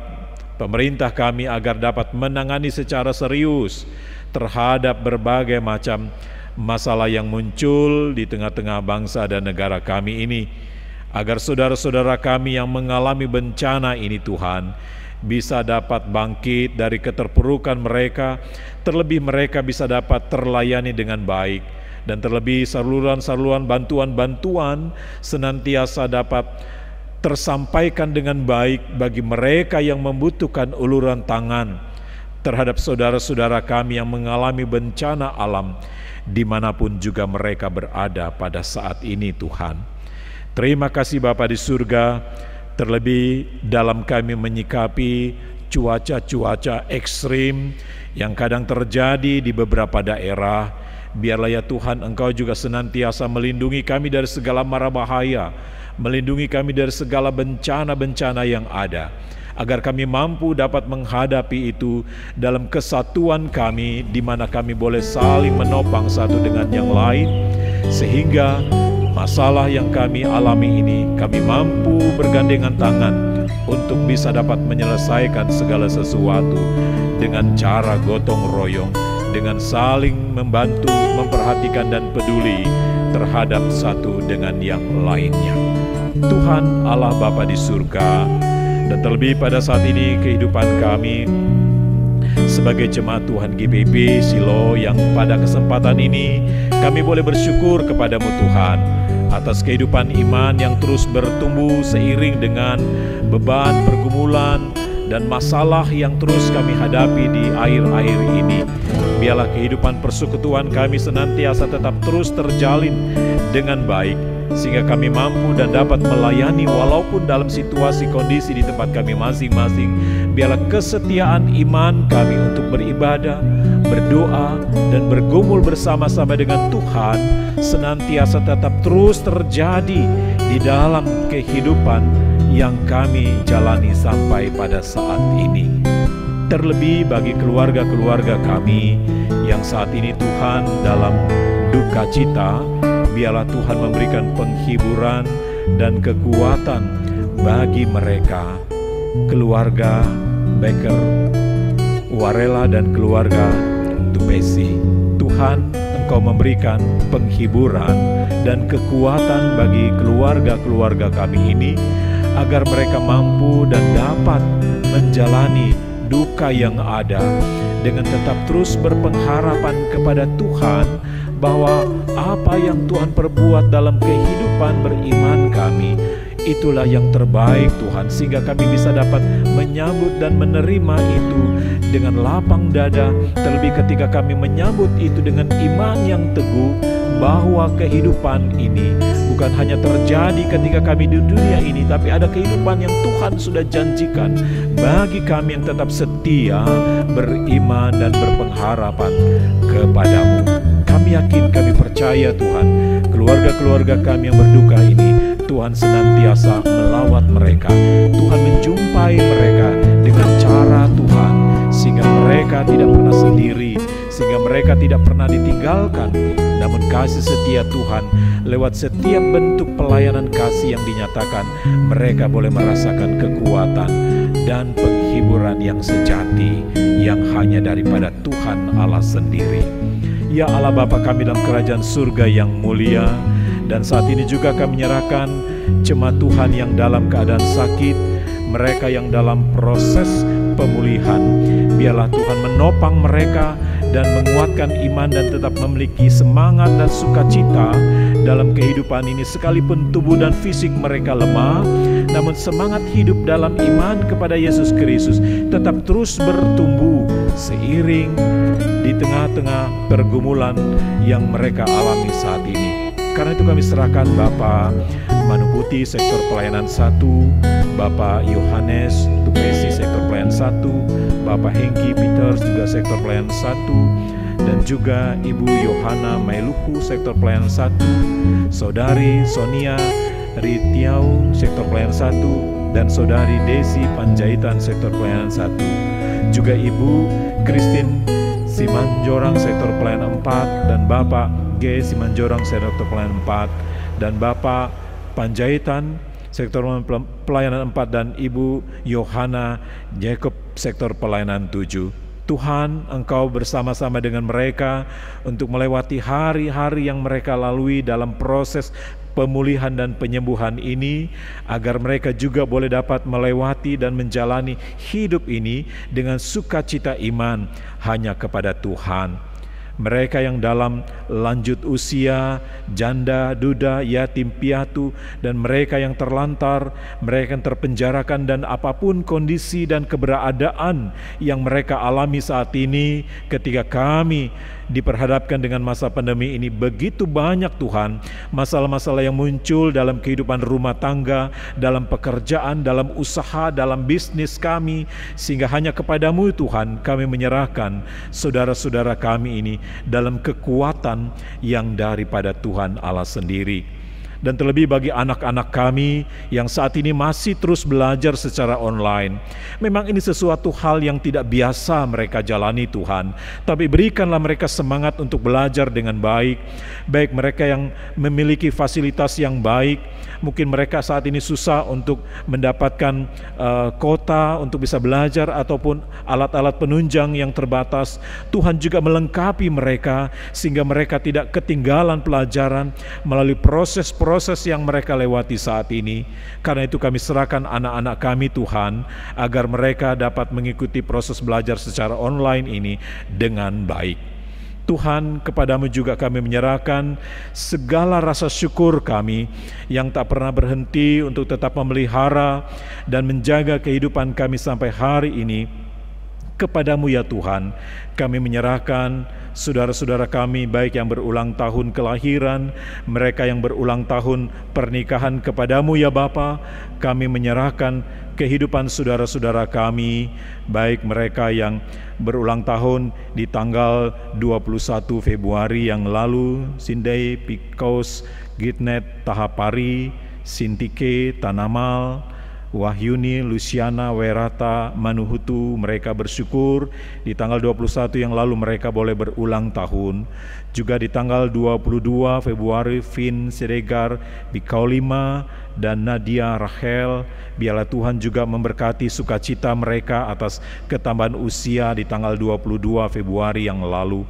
pemerintah kami agar dapat menangani secara serius terhadap berbagai macam masalah yang muncul di tengah-tengah bangsa dan negara kami ini, agar saudara-saudara kami yang mengalami bencana ini Tuhan bisa dapat bangkit dari keterpurukan mereka, terlebih mereka bisa dapat terlayani dengan baik, dan terlebih saluran-saluran bantuan-bantuan senantiasa dapat tersampaikan dengan baik bagi mereka yang membutuhkan uluran tangan terhadap saudara-saudara kami yang mengalami bencana alam dimanapun juga mereka berada pada saat ini Tuhan. Terima kasih Bapa di surga, terlebih dalam kami menyikapi cuaca-cuaca ekstrim yang kadang terjadi di beberapa daerah. Biarlah ya Tuhan, Engkau juga senantiasa melindungi kami dari segala mara bahaya, melindungi kami dari segala bencana-bencana yang ada, agar kami mampu dapat menghadapi itu dalam kesatuan kami, di mana kami boleh saling menopang satu dengan yang lain, sehingga masalah yang kami alami ini kami mampu bergandengan tangan untuk bisa dapat menyelesaikan segala sesuatu dengan cara gotong royong, dengan saling membantu, memperhatikan dan peduli terhadap satu dengan yang lainnya. Tuhan Allah Bapa di surga, dan terlebih pada saat ini kehidupan kami sebagai jemaat Tuhan GPIB Silo, yang pada kesempatan ini kami boleh bersyukur kepadamu Tuhan atas kehidupan iman yang terus bertumbuh seiring dengan beban, pergumulan, dan masalah yang terus kami hadapi di akhir-akhir ini. Biarlah kehidupan persekutuan kami senantiasa tetap terus terjalin dengan baik, sehingga kami mampu dan dapat melayani walaupun dalam situasi kondisi di tempat kami masing-masing. Biarlah kesetiaan iman kami untuk beribadah, berdoa, dan bergumul bersama-sama dengan Tuhan senantiasa tetap terus terjadi di dalam kehidupan yang kami jalani sampai pada saat ini. Terlebih bagi keluarga-keluarga kami yang saat ini Tuhan dalam duka cita, biarlah Tuhan memberikan penghiburan dan kekuatan bagi mereka, keluarga Becker Warela dan keluarga Tupesi. Tuhan, Engkau memberikan penghiburan dan kekuatan bagi keluarga-keluarga kami ini, agar mereka mampu dan dapat menjalani duka yang ada dengan tetap terus berpengharapan kepada Tuhan, bahwa apa yang Tuhan perbuat dalam kehidupan beriman kami, itulah yang terbaik Tuhan, sehingga kami bisa dapat menyambut dan menerima itu dengan lapang dada. Terlebih ketika kami menyambut itu dengan iman yang teguh, bahwa kehidupan ini bukan hanya terjadi ketika kami di dunia ini, tapi ada kehidupan yang Tuhan sudah janjikan bagi kami yang tetap setia, beriman dan berpengharapan kepadamu. Kami yakin, kami percaya Tuhan, keluarga-keluarga kami yang berduka ini, Tuhan senantiasa melawat mereka, Tuhan menjumpai mereka dengan cara Tuhan, sehingga mereka tidak pernah sendiri, sehingga mereka tidak pernah ditinggalkan. Namun kasih setia Tuhan lewat setiap bentuk pelayanan kasih yang dinyatakan, mereka boleh merasakan kekuatan dan penghiburan yang sejati yang hanya daripada Tuhan Allah sendiri. Ya Allah Bapa kami dalam kerajaan surga yang mulia, dan saat ini juga kami menyerahkan jemaat Tuhan yang dalam keadaan sakit, mereka yang dalam proses pemulihan. Biarlah Tuhan menopang mereka dan menguatkan iman dan tetap memiliki semangat dan sukacita dalam kehidupan ini, sekalipun tubuh dan fisik mereka lemah, namun semangat hidup dalam iman kepada Yesus Kristus tetap terus bertumbuh seiring di tengah-tengah pergumulan yang mereka alami saat ini. Karena itu kami serahkan Bapak Manu Putih sektor pelayanan 1, Bapak Yohanes Tupesi sektor pelayanan 1, Bapak Hengki Peters juga sektor pelayanan 1, dan juga Ibu Yohana Mailuku sektor pelayanan 1, Saudari Sonia Ritiau sektor pelayanan 1, dan Saudari Desi Panjaitan sektor pelayanan 1, juga Ibu Christine Simanjorang sektor pelayanan 4, dan Bapak G. Simanjorang sektor pelayanan 4, dan Bapak Panjaitan sektor pelayanan 4, dan Ibu Yohana Jacob sektor pelayanan 7. Tuhan, Engkau bersama-sama dengan mereka untuk melewati hari-hari yang mereka lalui dalam proses pemulihan dan penyembuhan ini, agar mereka juga boleh dapat melewati dan menjalani hidup ini dengan sukacita iman hanya kepada Tuhan. Mereka yang dalam lanjut usia, janda, duda, yatim piatu, dan mereka yang terlantar, mereka yang terpenjarakan, dan apapun kondisi dan keberadaan yang mereka alami saat ini, ketika kami diperhadapkan dengan masa pandemi ini begitu banyak Tuhan, masalah-masalah yang muncul dalam kehidupan rumah tangga, dalam pekerjaan, dalam usaha, dalam bisnis kami, sehingga hanya kepadamu Tuhan kami menyerahkan saudara-saudara kami ini dalam kekuatan yang daripada Tuhan Allah sendiri. Dan terlebih bagi anak-anak kami yang saat ini masih terus belajar secara online. Memang ini sesuatu hal yang tidak biasa mereka jalani Tuhan. Tapi berikanlah mereka semangat untuk belajar dengan baik. Baik mereka yang memiliki fasilitas yang baik. Mungkin mereka saat ini susah untuk mendapatkan kuota untuk bisa belajar ataupun alat-alat penunjang yang terbatas. Tuhan juga melengkapi mereka sehingga mereka tidak ketinggalan pelajaran melalui proses-proses yang mereka lewati saat ini. Karena itu kami serahkan anak-anak kami Tuhan, agar mereka dapat mengikuti proses belajar secara online ini dengan baik. Tuhan, kepadamu juga kami menyerahkan segala rasa syukur kami yang tak pernah berhenti untuk tetap memelihara dan menjaga kehidupan kami sampai hari ini. Kepadamu ya Tuhan, kami menyerahkan saudara-saudara kami baik yang berulang tahun kelahiran, mereka yang berulang tahun pernikahan. Kepadamu ya Bapa, kami menyerahkan kehidupan saudara-saudara kami, baik mereka yang berulang tahun di tanggal 21 Februari yang lalu, Sindai, Pikos, Gitnet, Tahapari, Sintike, Tanamal, Wahyuni, Luciana, Werata, Manuhutu, mereka bersyukur di tanggal 21 yang lalu mereka boleh berulang tahun. Juga di tanggal 22 Februari, Vin, Siregar, Bikaulima, dan Nadia Rachel. Biarlah Tuhan juga memberkati sukacita mereka atas ketambahan usia di tanggal 22 Februari yang lalu.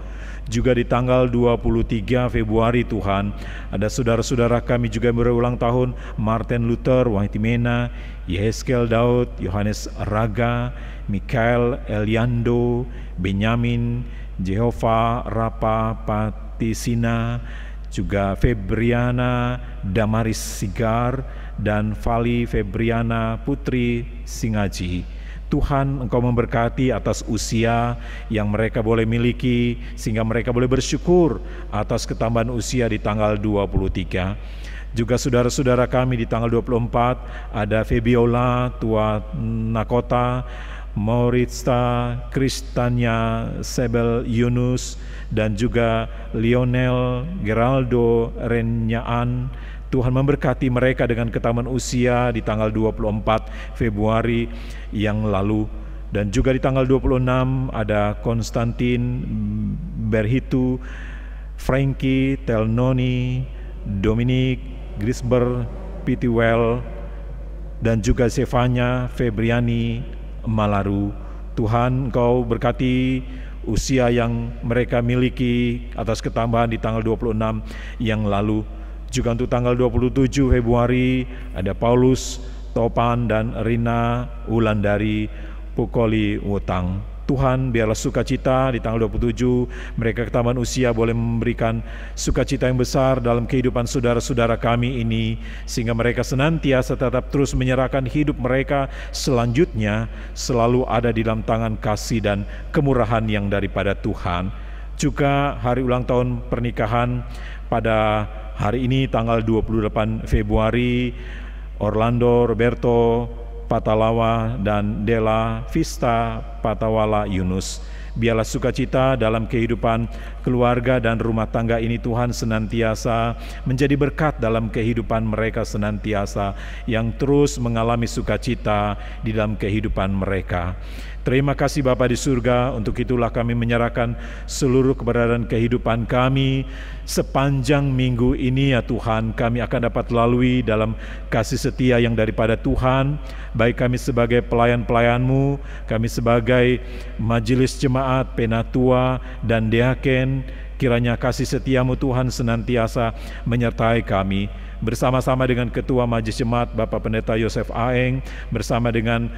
Juga di tanggal 23 Februari Tuhan, ada saudara-saudara kami juga yang berulang tahun, Martin Luther, Wahitimena, Yehezkel Daud, Yohanes Raga, Mikael Eliando, Benyamin, Jehova Rapa Patisina, juga Febriana Damaris Sigar, dan Vali Febriana Putri Singaji. Tuhan, Engkau memberkati atas usia yang mereka boleh miliki, sehingga mereka boleh bersyukur atas ketambahan usia di tanggal 23. Juga saudara-saudara kami di tanggal 24, ada Febiola Tua Nakota, Mauritsta Kristania Sebel Yunus, dan juga Lionel Geraldo Renyaan. Tuhan memberkati mereka dengan ketambahan usia di tanggal 24 Februari yang lalu. Dan juga di tanggal 26 ada Konstantin Berhitu, Frankie Telnoni, Dominic Grisber Pitiwel, dan juga Stefania Febriani Malaru. Tuhan, Engkau berkati usia yang mereka miliki atas ketambahan di tanggal 26 yang lalu. Juga untuk tanggal 27 Februari ada Paulus Topan dan Rina Wulandari Pukoli Wutang. Tuhan, biarlah sukacita di tanggal 27 mereka ketambahan usia boleh memberikan sukacita yang besar dalam kehidupan saudara-saudara kami ini, sehingga mereka senantiasa tetap terus menyerahkan hidup mereka selanjutnya selalu ada di dalam tangan kasih dan kemurahan yang daripada Tuhan. Juga hari ulang tahun pernikahan pada hari ini tanggal 28 Februari, Orlando Roberto Patalawa dan Dela Vista Patawala Yunus. Biarlah sukacita dalam kehidupan keluarga dan rumah tangga ini Tuhan senantiasa menjadi berkat dalam kehidupan mereka senantiasa, yang terus mengalami sukacita di dalam kehidupan mereka. Terima kasih Bapa di surga, untuk itulah kami menyerahkan seluruh keberadaan kehidupan kami sepanjang minggu ini ya Tuhan. Kami akan dapat lalui dalam kasih setia yang daripada Tuhan, baik kami sebagai pelayan-pelayan-Mu, kami sebagai majelis jemaat, penatua, dan deaken. Kiranya kasih setia-Mu Tuhan senantiasa menyertai kami, bersama-sama dengan Ketua Majelis Jemaat Bapak Pendeta Yosef Aeng, bersama dengan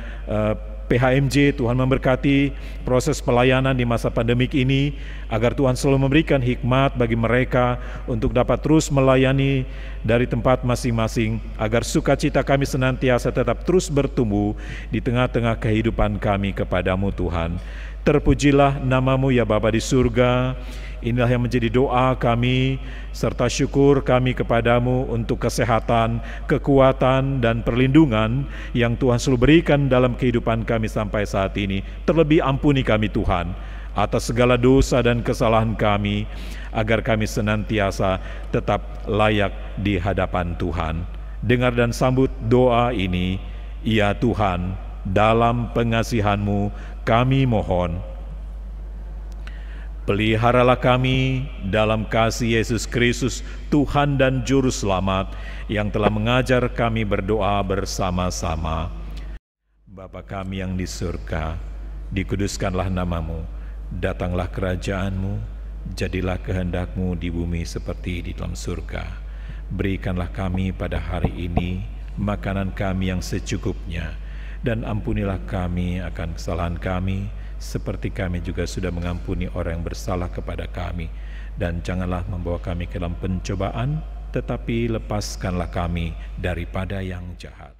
PHMJ. Tuhan memberkati proses pelayanan di masa pandemik ini, agar Tuhan selalu memberikan hikmat bagi mereka untuk dapat terus melayani dari tempat masing-masing, agar sukacita kami senantiasa tetap terus bertumbuh di tengah-tengah kehidupan kami kepadamu Tuhan. Terpujilah nama-Mu ya Bapa di surga. Inilah yang menjadi doa kami serta syukur kami kepadamu untuk kesehatan, kekuatan, dan perlindungan yang Tuhan selalu berikan dalam kehidupan kami sampai saat ini. Terlebih ampuni kami Tuhan atas segala dosa dan kesalahan kami, agar kami senantiasa tetap layak di hadapan Tuhan. Dengar dan sambut doa ini, ya Tuhan, dalam pengasihan-Mu kami mohon. Peliharalah kami dalam kasih Yesus Kristus, Tuhan dan Juru Selamat, yang telah mengajar kami berdoa bersama-sama. Bapa kami yang di surga, dikuduskanlah nama-Mu, datanglah kerajaan-Mu, jadilah kehendak-Mu di bumi seperti di dalam surga. Berikanlah kami pada hari ini makanan kami yang secukupnya, dan ampunilah kami akan kesalahan kami, seperti kami juga sudah mengampuni orang yang bersalah kepada kami. Dan janganlah membawa kami ke dalam pencobaan, tetapi lepaskanlah kami daripada yang jahat.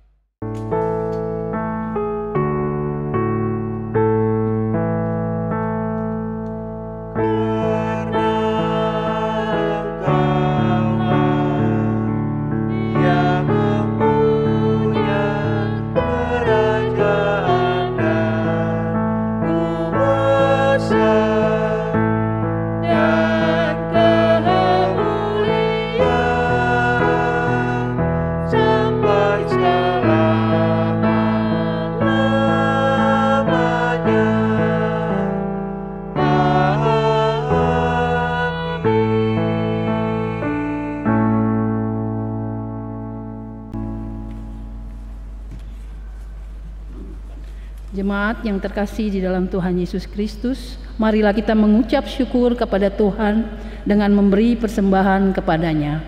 Jemaat yang terkasih di dalam Tuhan Yesus Kristus, marilah kita mengucap syukur kepada Tuhan dengan memberi persembahan kepadanya.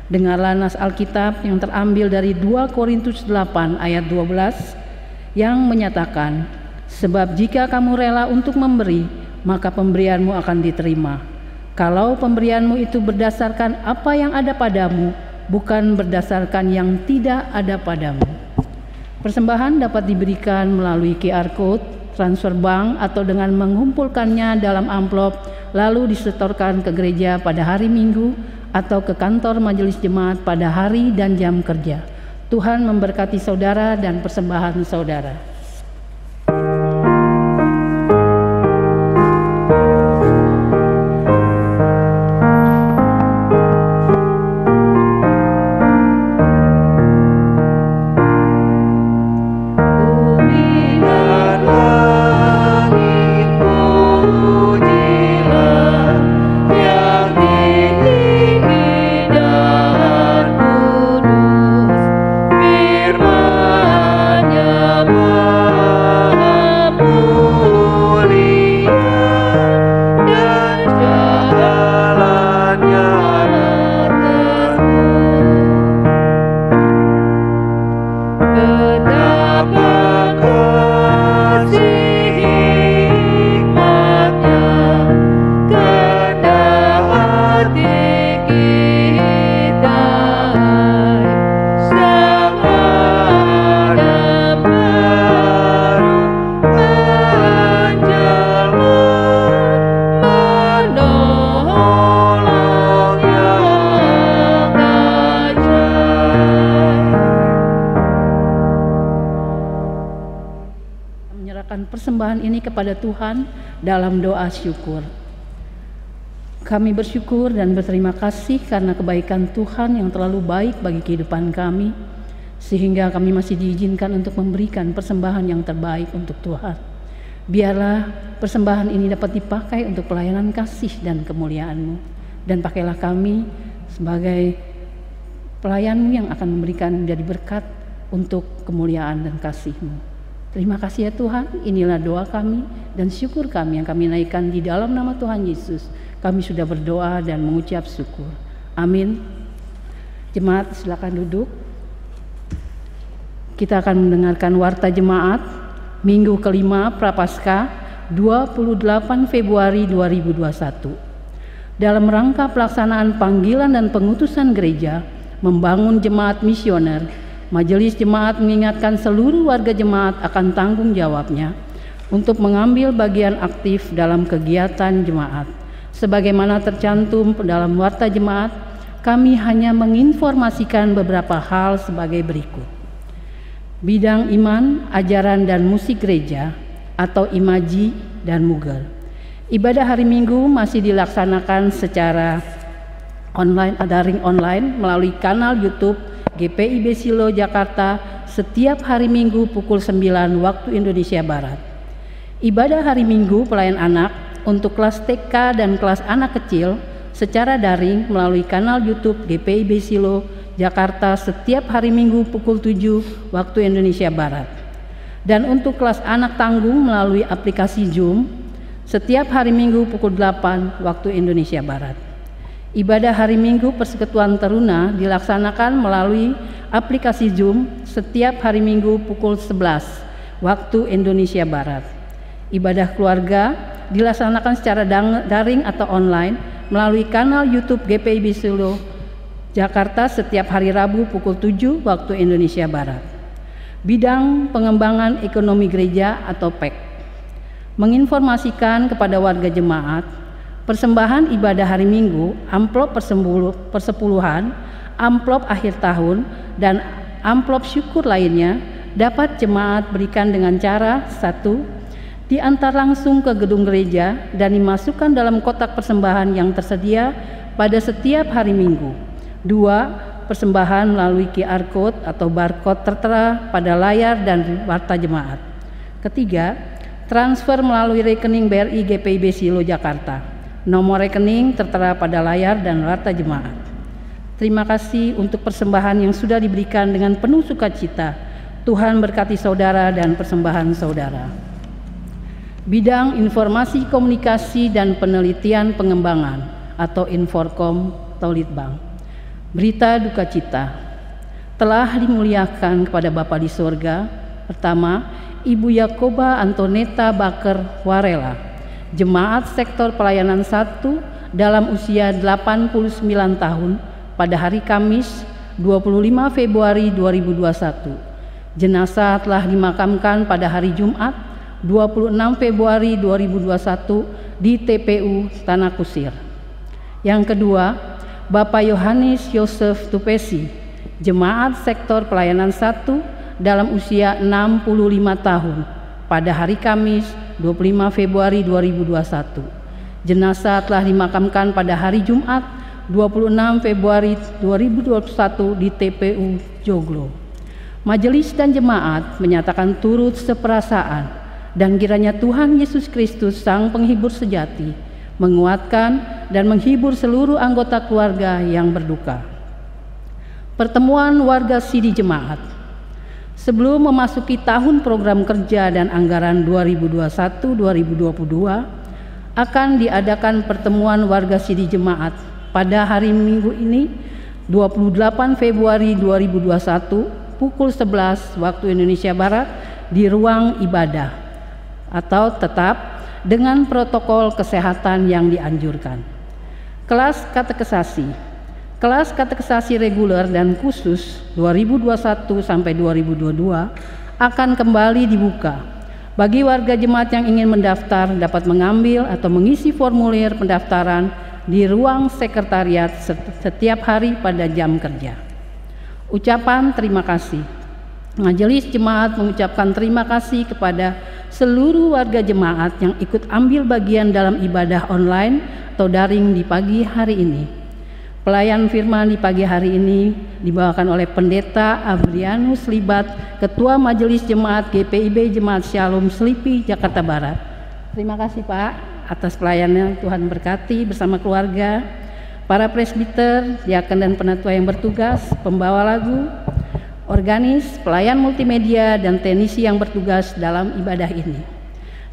Dengarlah nas Alkitab yang terambil dari 2 Korintus 8 ayat 12 yang menyatakan, sebab jika kamu rela untuk memberi, maka pemberianmu akan diterima. Kalau pemberianmu itu berdasarkan apa yang ada padamu, bukan berdasarkan yang tidak ada padamu. Persembahan dapat diberikan melalui QR Code, transfer bank, atau dengan mengumpulkannya dalam amplop lalu disetorkan ke gereja pada hari Minggu atau ke kantor majelis jemaat pada hari dan jam kerja. Tuhan memberkati saudara dan persembahan saudara. Persembahan ini kepada Tuhan dalam doa syukur. Kami bersyukur dan berterima kasih karena kebaikan Tuhan yang terlalu baik bagi kehidupan kami, sehingga kami masih diizinkan untuk memberikan persembahan yang terbaik untuk Tuhan. Biarlah persembahan ini dapat dipakai untuk pelayanan kasih dan kemuliaan-Mu, dan pakailah kami sebagai pelayan-Mu yang akan memberikan jadi berkat untuk kemuliaan dan kasih-Mu. Terima kasih ya Tuhan, inilah doa kami dan syukur kami yang kami naikkan di dalam nama Tuhan Yesus. Kami sudah berdoa dan mengucap syukur. Amin. Jemaat silakan duduk. Kita akan mendengarkan warta jemaat Minggu kelima Prapaskah 28 Februari 2021. Dalam rangka pelaksanaan panggilan dan pengutusan gereja membangun jemaat misioner, Majelis Jemaat mengingatkan seluruh warga jemaat akan tanggung jawabnya untuk mengambil bagian aktif dalam kegiatan jemaat. Sebagaimana tercantum dalam warta jemaat, kami hanya menginformasikan beberapa hal sebagai berikut. Bidang iman, ajaran dan musik gereja atau imaji dan mugel. Ibadah hari Minggu masih dilaksanakan secara daring online melalui kanal YouTube GPIB Silo Jakarta setiap hari Minggu pukul 9 waktu Indonesia Barat. Ibadah hari Minggu pelayan anak untuk kelas TK dan kelas anak kecil secara daring melalui kanal YouTube GPIB Silo Jakarta setiap hari Minggu pukul 7 waktu Indonesia Barat. Dan untuk kelas anak tanggung melalui aplikasi Zoom setiap hari Minggu pukul 8 waktu Indonesia Barat. Ibadah hari Minggu Persekutuan Teruna dilaksanakan melalui aplikasi Zoom setiap hari Minggu pukul 11 waktu Indonesia Barat. Ibadah keluarga dilaksanakan secara daring atau online melalui kanal YouTube GPIB Solo Jakarta setiap hari Rabu pukul 7 waktu Indonesia Barat. Bidang pengembangan ekonomi gereja atau PEK menginformasikan kepada warga jemaat persembahan ibadah hari Minggu, amplop persepuluhan, amplop akhir tahun, dan amplop syukur lainnya dapat jemaat berikan dengan cara 1. Diantar langsung ke gedung gereja dan dimasukkan dalam kotak persembahan yang tersedia pada setiap hari Minggu. 2. Persembahan melalui QR Code atau barcode tertera pada layar dan warta jemaat. Ketiga, transfer melalui rekening BRI GPIB Silo Jakarta. Nomor rekening tertera pada layar dan warta jemaat. Terima kasih untuk persembahan yang sudah diberikan dengan penuh sukacita. Tuhan berkati saudara dan persembahan saudara. Bidang informasi komunikasi dan penelitian pengembangan atau Inforkom Litbang. Berita duka cita telah dimuliakan kepada Bapa di sorga. Pertama, Ibu Yakoba Antoneta Baker Warela, Jemaat Sektor Pelayanan 1 dalam usia 89 tahun pada hari Kamis 25 Februari 2021. Jenazah telah dimakamkan pada hari Jumat 26 Februari 2021 di TPU Tanah Kusir. Yang kedua, Bapak Yohanes Yosef Tupesi, Jemaat Sektor Pelayanan 1 dalam usia 65 tahun pada hari Kamis 25 Februari 2021. Jenazah telah dimakamkan pada hari Jumat 26 Februari 2021 di TPU Joglo. Majelis dan jemaat menyatakan turut seperasaan dan kiranya Tuhan Yesus Kristus Sang Penghibur sejati menguatkan dan menghibur seluruh anggota keluarga yang berduka. Pertemuan warga Sidi Jemaat. Sebelum memasuki tahun program kerja dan anggaran 2021-2022 akan diadakan pertemuan warga Sidi Jemaat pada hari Minggu ini 28 Februari 2021 pukul 11 waktu Indonesia Barat di ruang ibadah atau tetap dengan protokol kesehatan yang dianjurkan. Kelas katekesasi. Kelas katekesasi reguler dan khusus 2021 sampai 2022 akan kembali dibuka. Bagi warga jemaat yang ingin mendaftar dapat mengambil atau mengisi formulir pendaftaran di ruang sekretariat setiap hari pada jam kerja. Ucapan terima kasih. Majelis Jemaat mengucapkan terima kasih kepada seluruh warga jemaat yang ikut ambil bagian dalam ibadah online atau daring di pagi hari ini. Pelayan firman di pagi hari ini dibawakan oleh Pendeta Abrianus Libat, Ketua Majelis Jemaat GPIB Jemaat Shalom Selipi, Jakarta Barat. Terima kasih Pak atas pelayanannya, Tuhan berkati bersama keluarga. Para presbiter, diaken dan penatua yang bertugas, pembawa lagu, organis, pelayan multimedia, dan teknisi yang bertugas dalam ibadah ini.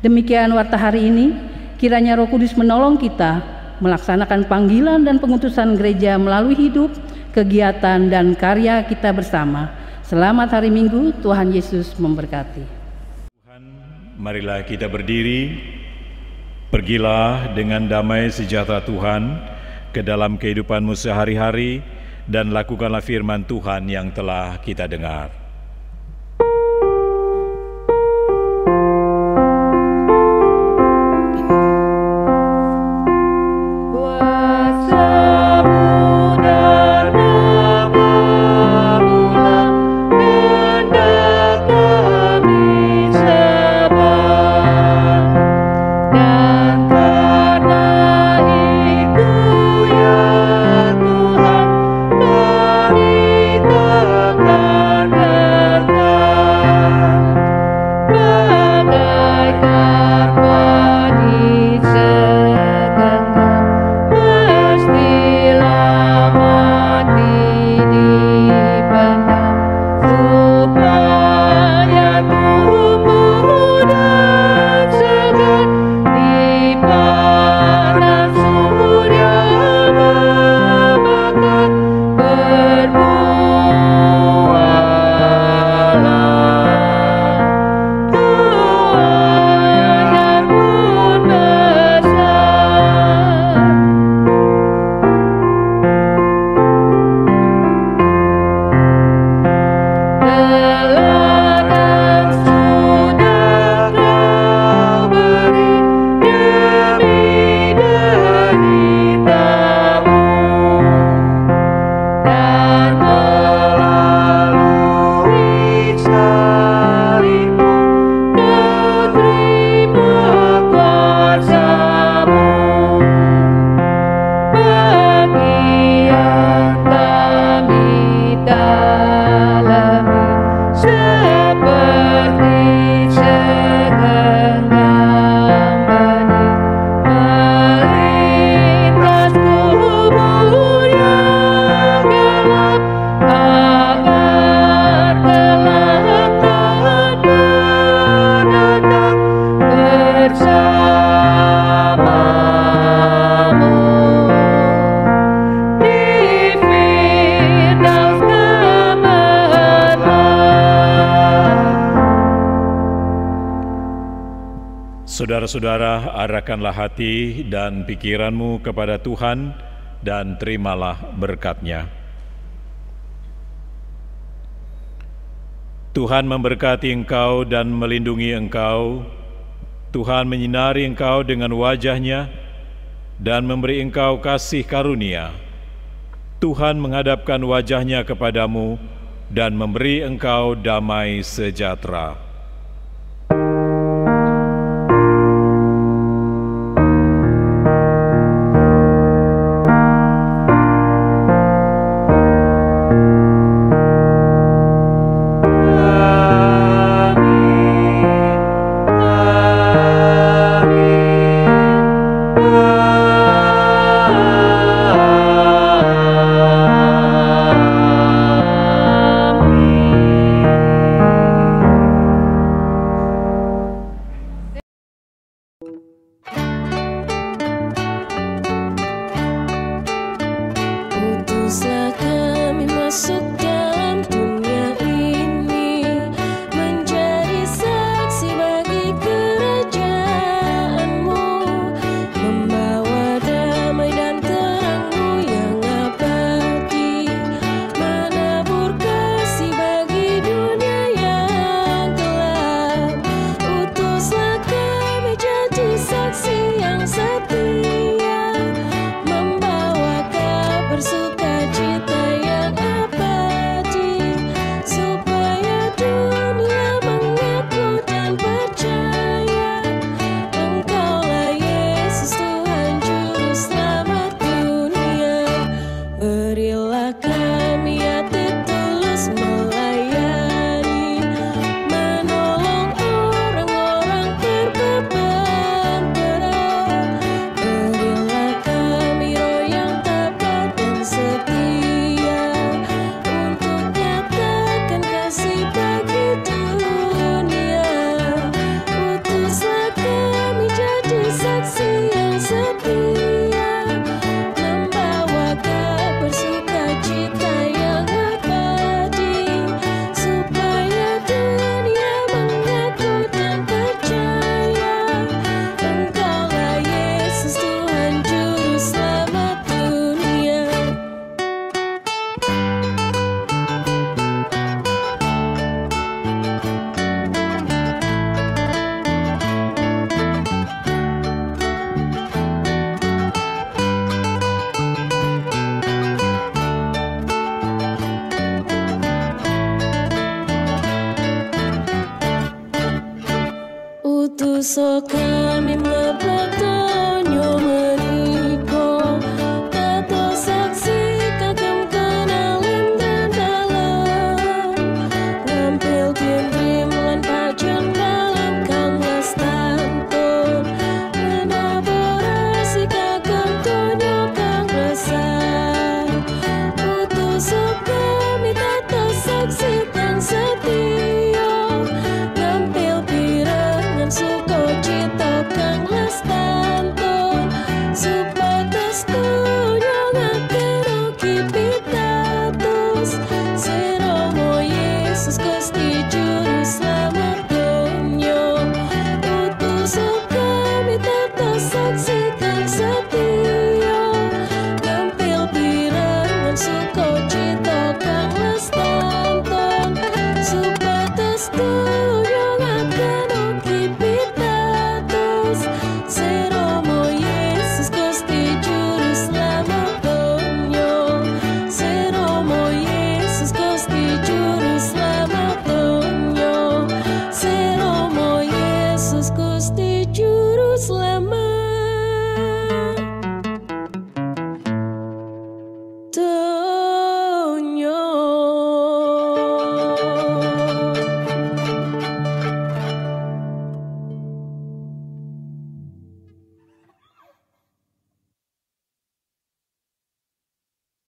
Demikian warta hari ini, kiranya Roh Kudus menolong kita melaksanakan panggilan dan pengutusan gereja melalui hidup, kegiatan, dan karya kita bersama. Selamat hari Minggu, Tuhan Yesus memberkati. Tuhan, marilah kita berdiri, pergilah dengan damai sejahtera Tuhan ke dalam kehidupanmu sehari-hari dan lakukanlah firman Tuhan yang telah kita dengar. Saudara-saudara, arahkanlah hati dan pikiranmu kepada Tuhan dan terimalah berkat-Nya. Tuhan memberkati engkau dan melindungi engkau. Tuhan menyinari engkau dengan wajah-Nya dan memberi engkau kasih karunia. Tuhan menghadapkan wajah-Nya kepadamu dan memberi engkau damai sejahtera. Berilah kami hati